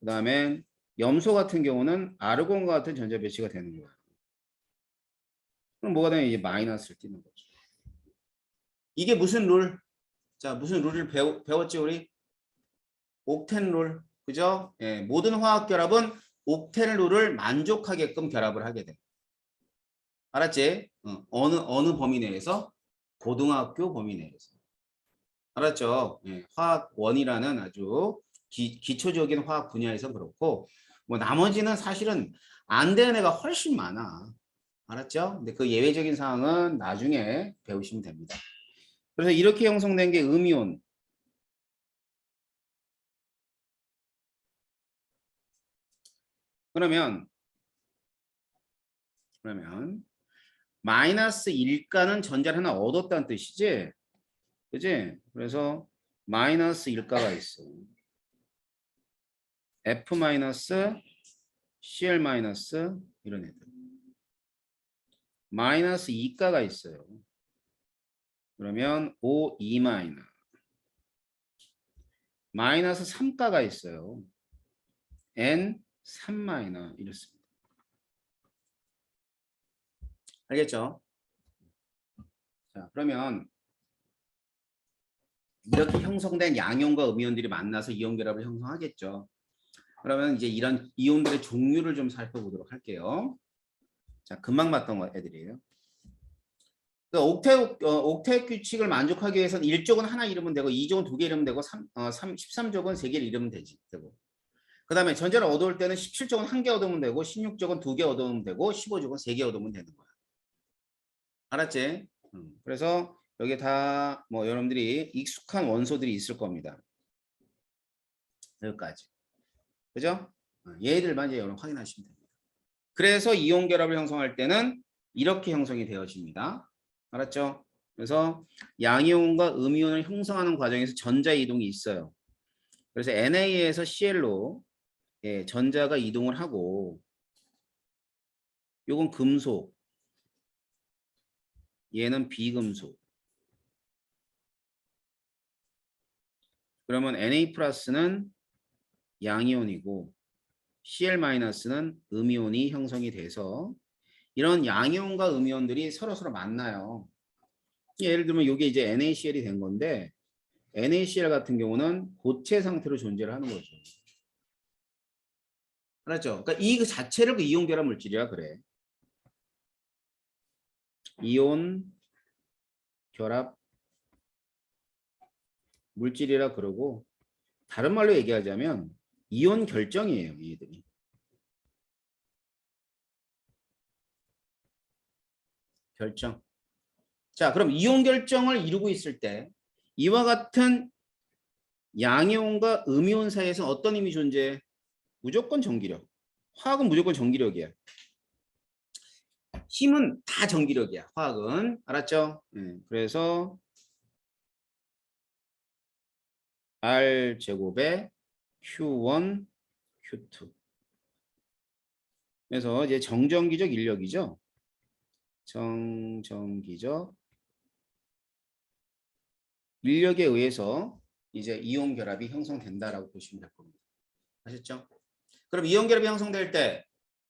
그 다음에 염소 같은 경우는 아르곤과 같은 전자 배치가 되는 거예요. 그럼 뭐가 되면 이제 마이너스를 띄는 거죠. 이게 무슨 룰? 자, 무슨 룰을 배웠지 우리? 옥텐 룰. 그죠? 예, 모든 화학 결합은 옥텐 룰을 만족하게끔 결합을 하게 돼. 알았지? 어느 범위 내에서? 고등학교 범위 내에서. 알았죠? 예, 화학원이라는 아주 기초적인 화학 분야에서 그렇고 뭐 나머지는 사실은 안 되는 애가 훨씬 많아. 알았죠? 근데 그 예외적인 사항은 나중에 배우시면 됩니다. 그래서 이렇게 형성된 게 음이온. 그러면 마이너스 1가는 전자를 하나 얻었다는 뜻이지? 그지? 그래서 마이너스 1가가 있어. F 마이너스 CL 마이너스 이런 애들. 마이너스 2가가 있어요. 그러면 O2 마이너. 마이너스 3가가 있어요. N3 마이너 이렇습니다. 알겠죠? 자, 그러면 이렇게 형성된 양이온과 음이온들이 만나서 이온 결합을 형성하겠죠. 그러면 이제 이런 이온들의 종류를 좀 살펴보도록 할게요. 자, 금방 봤던 애들이에요. 옥텟 규칙을 만족하기 위해서는 1족은 하나 잃으면 되고 2족은 2개 잃으면 되고 13족은 3개를 잃으면 되고 그 다음에 전자를 얻어올 때는 17족은 1개 얻으면 되고 16족은 2개 얻으면 되고 15족은 3개 얻으면 되는 거야. 알았지? 그래서 여기 다 뭐 여러분들이 익숙한 원소들이 있을 겁니다. 여기까지. 그죠? 얘들만 이제 여러분 확인하시면 됩니다. 그래서 이온 결합을 형성할 때는 이렇게 형성이 되어집니다. 알았죠? 그래서 양이온과 음이온을 형성하는 과정에서 전자 이동이 있어요. 그래서 NA에서 CL로 예, 전자가 이동을 하고 요건 금속, 얘는 비금속. 그러면 Na 플러스는 양이온이고 Cl-는 음이온이 형성이 돼서 이런 양이온과 음이온들이 서로 만나요. 예를 들면 이게 이제 NaCl이 된 건데 NaCl 같은 경우는 고체 상태로 존재를 하는 거죠. 알았죠? 그러니까 이 자체를 그 이온 결합 물질이라 그래. 이온 결합 물질이라 그러고 다른 말로 얘기하자면 이온 결정이에요. 얘들이. 결정. 자, 그럼 이온 결정을 이루고 있을 때 이와 같은 양이온과 음이온 사이에서 어떤 힘이 존재해? 무조건 전기력. 화학은 무조건 전기력이야. 힘은 다 전기력이야. 화학은. 알았죠? 그래서 R 제곱에 Q1, Q2. 그래서 이제 정전기적 인력이죠. 정전기적 인력에 의해서 이제 이온 결합이 형성된다라고 보시면 될 겁니다. 아셨죠? 그럼 이온 결합이 형성될 때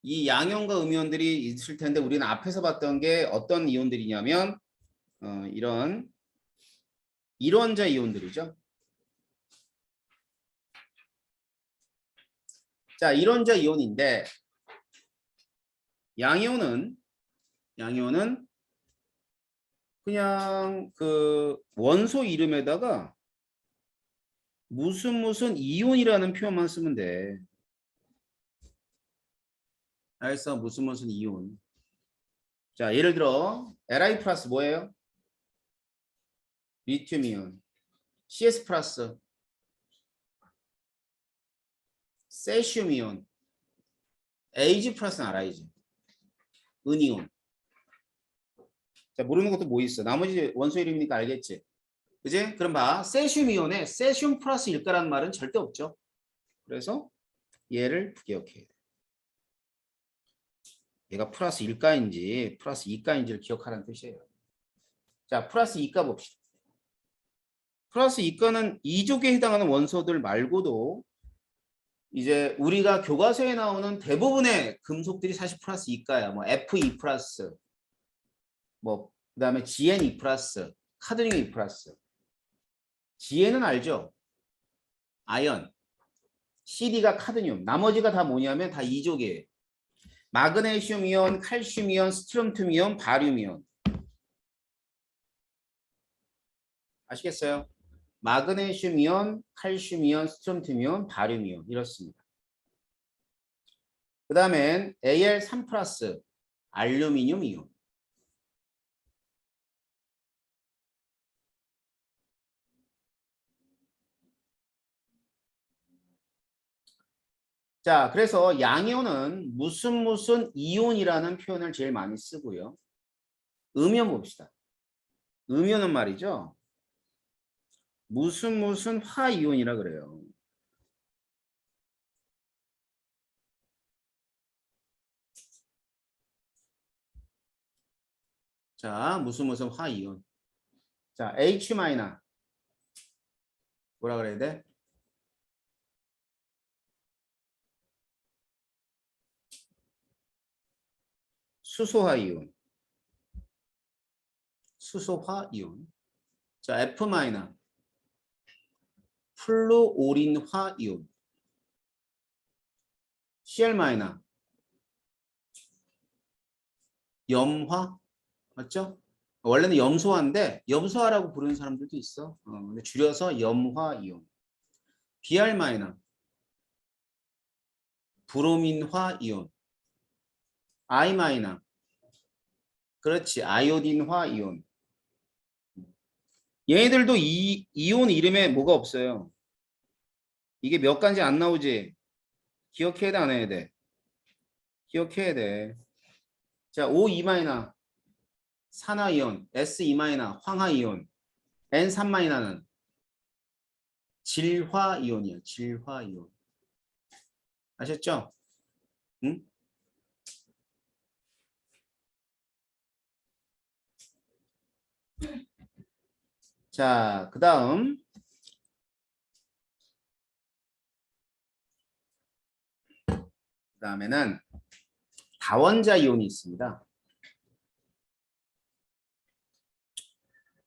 이 양이온과 음이온들이 있을 텐데 우리는 앞에서 봤던 게 어떤 이온들이냐면 이런 일원자 이온들이죠. 자, 일원자 이온인데 양이온은 그냥 그 원소 이름에다가 무슨 이온이라는 표현만 쓰면 돼. 알겠어? 무슨 이온. 자, 예를 들어 Li 플러스 뭐예요? 리튬 이온. CS 플러스 세슘 이온. Ag 플러스는 알아야지. 은이온. 자, 모르는 것도 뭐 있어? 나머지 원소 이름이니까 알겠지? 그지? 그럼 봐. 세슘 이온에 세슘 플러스 일가라는 말은 절대 없죠. 그래서 얘를 기억해야 돼. 얘가 플러스 1가인지 플러스 2가인지를 기억하라는 뜻이에요. 자, 플러스 2가 봅시다. 플러스 2가는 2족에 해당하는 원소들 말고도 이제 우리가 교과서에 나오는 대부분의 금속들이 사실 플러스 2가야. 뭐 Fe 플러스, 뭐 그다음에 GN2 플러스, 카드뮴 2 플러스. GN은 알죠? 아연. CD가 카드뮴. 나머지가 다 뭐냐면 다 2족이에요. 마그네슘 이온, 칼슘 이온, 스트론튬 이온, 바륨 이온. 아시겠어요? 마그네슘 이온, 칼슘 이온, 스트론튬 이온, 바륨 이온 이렇습니다. 그 다음엔 Al3 플러스 알루미늄 이온. 자, 그래서 양이온은 무슨 이온이라는 표현을 제일 많이 쓰고요. 음이온 봅시다. 음이온은 말이죠. 무슨 화이온이라 그래요. 자, 무슨 화이온. 자, H 마이너. 뭐라 그래야 돼? 수소화 이온. 수소화 이온. 자, F 마이너. 플루오린화 이온. Cl 마이너. 염화. 맞죠? 원래는 염소화인데 염소화라고 부르는 사람들도 있어. 근데 줄여서 염화 이온. Br 마이너. 브로민화 이온. I 마이너. 그렇지. 아이오딘화 이온. 얘네들도 이 이온 이름에 뭐가 없어요. 이게 몇 가지 안 나오지. 기억해야 돼, 안 해야 돼? 기억해야 돼. 자, O2 마이너. 산화이온. S2 마이너. 황화이온. N3 마이너는 질화이온이야. 질화이온. 아셨죠? 응? 자, 그 다음에는 다원자 이온이 있습니다.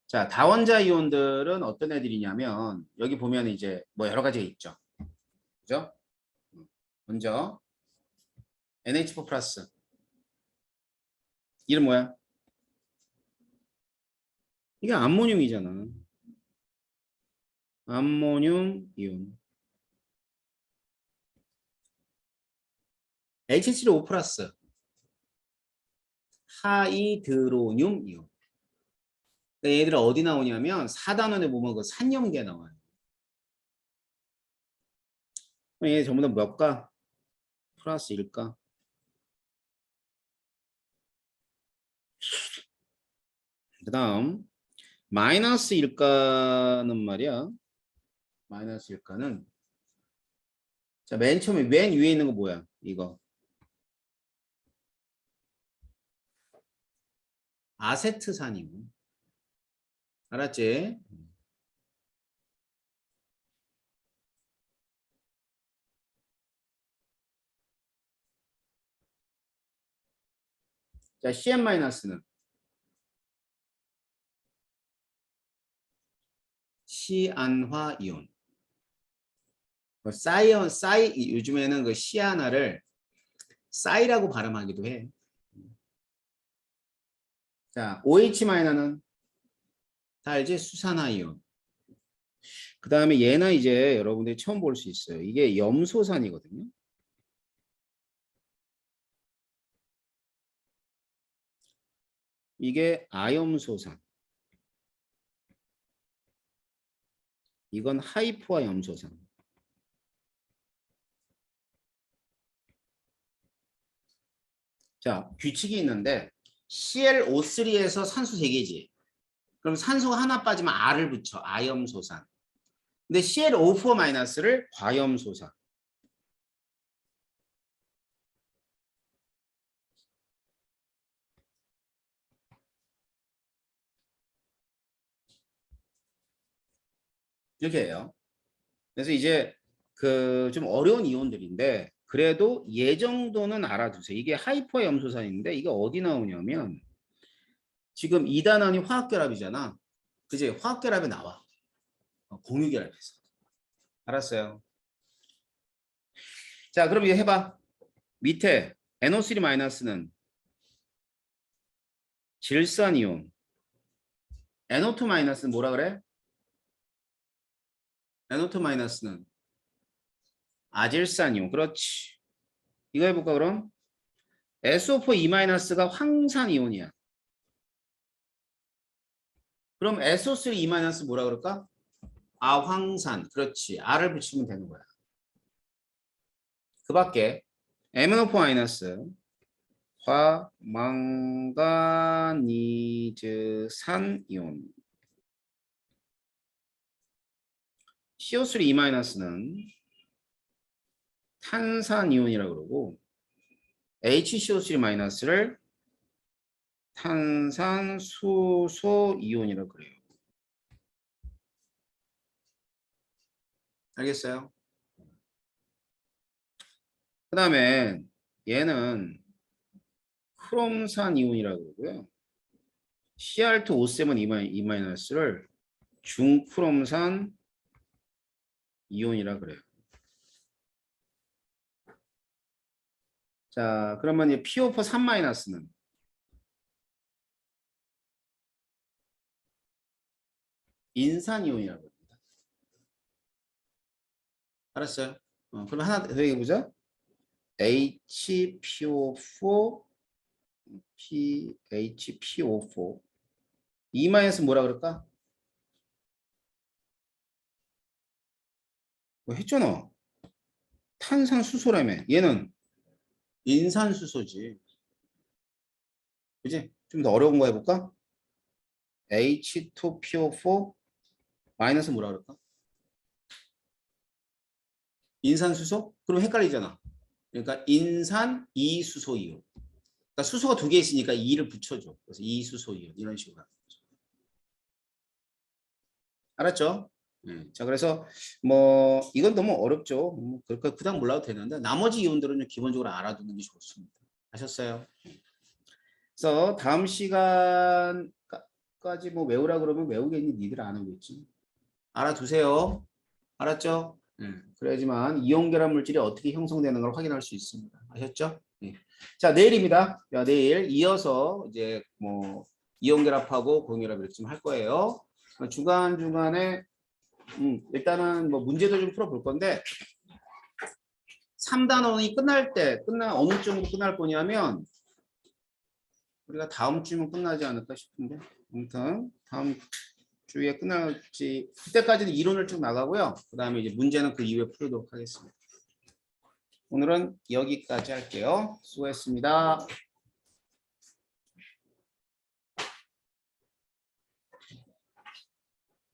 자, 다원자 이온들은 어떤 애들이냐면 여기 보면 이제 뭐 여러 가지가 있죠. 그죠? 먼저 NH4 플러스. 이름 뭐야? 이게 암모늄이잖아. 암모늄 이온. HCl5 플러스 하이드로늄 이온. 그러니까 얘들은 어디 나오냐면 4단원에 보면 그 산염계 나와요. 얘 전부 다 몇가? 플러스 1가? 그 다음 마이너스 1가는 말이야. 마이너스 1가는 자, 맨 처음에 맨 위에 있는 거 뭐야? 이거 아세트산이고. 알았지? 자, CN-는 시안화이온. 요즘에는 그 시아나를 싸이라고 발음하기도 해. 자, OH-는 다 알지? 수산화이온. 그 다음에 얘는 이제 여러분들이 처음 볼 수 있어요. 이게 염소산이거든요. 이게 아염소산. 이건 하이포화 염소산. 자, 규칙이 있는데 ClO3에서 산소 3개지. 그럼 산소가 하나 빠지면 R을 붙여. 아염소산. 근데 ClO4-를 과염소산. 이렇게 해요. 그래서 이제 그 좀 어려운 이온들인데 그래도 예 정도는 알아두세요. 이게 하이퍼 염소산인데 이게 어디 나오냐면 지금 2단원이 화학결합이잖아. 그지? 화학결합에 나와. 공유결합에서. 알았어요. 자, 그럼 이제 해봐. 밑에 NO3-는 질산이온. NO2-는 뭐라 그래? NO2-는 아질산이온. 그렇지. 이거 해볼까 그럼? SO4-가 황산이온이야. 그럼 SO3-, 뭐라 그럴까? 아황산. 그렇지. R을 붙이면 되는 거야. 그 밖에 MnO4- 화망가니즈산 이온. CO3-는 탄산이온이라고 그러고 HCO3-를 탄산수소이온이라고 그래요. 알겠어요? 그 다음에 얘는 크롬산 이온이라고 그러고요. CR2O7-를 중크롬산 이온이라 그래요. 자, 그러면 이 PO4 3-는 인산이온이라고 합니다. 알았어요? 그럼 하나 더 얘기해보자. HPO4 HPO4 E- 뭐라 그럴까? 뭐 했잖아. 탄산수소라며. 얘는 인산수소지. 그지? 좀 더 어려운 거 해볼까? H2PO4 마이너스 뭐라 그럴까? 인산수소? 그럼 헷갈리잖아. 그러니까 인산 이수소이온. 그러니까 수소가 두 개 있으니까 2를 붙여줘. 그래서 이수소이온 이런 식으로. 알았죠? 자, 그래서 뭐 이건 너무 어렵죠. 그러니까 그다음 몰라도 되는데 나머지 이온들은 기본적으로 알아두는 게 좋습니다. 아셨어요? 그래서 다음 시간까지 뭐 외우라 그러면 외우겠니? 니들 안 외우겠지. 알아두세요. 알았죠? 그래야지만 이온 결합 물질이 어떻게 형성되는 걸 확인할 수 있습니다. 아셨죠? 자, 내일입니다. 자, 내일 이어서 이제 뭐 이온결합하고 고온결합 이렇게 좀 할 거예요. 중간중간에 일단은 뭐 문제도 좀 풀어볼 건데 3단원이 끝날 때 어느 정도 끝날 거냐면 우리가 다음 주면 끝나지 않을까 싶은데 아무튼 다음 주에 끝날지 그때까지는 이론을 쭉 나가고요. 그 다음에 이제 문제는 그 이후에 풀도록 하겠습니다. 오늘은 여기까지 할게요. 수고했습니다.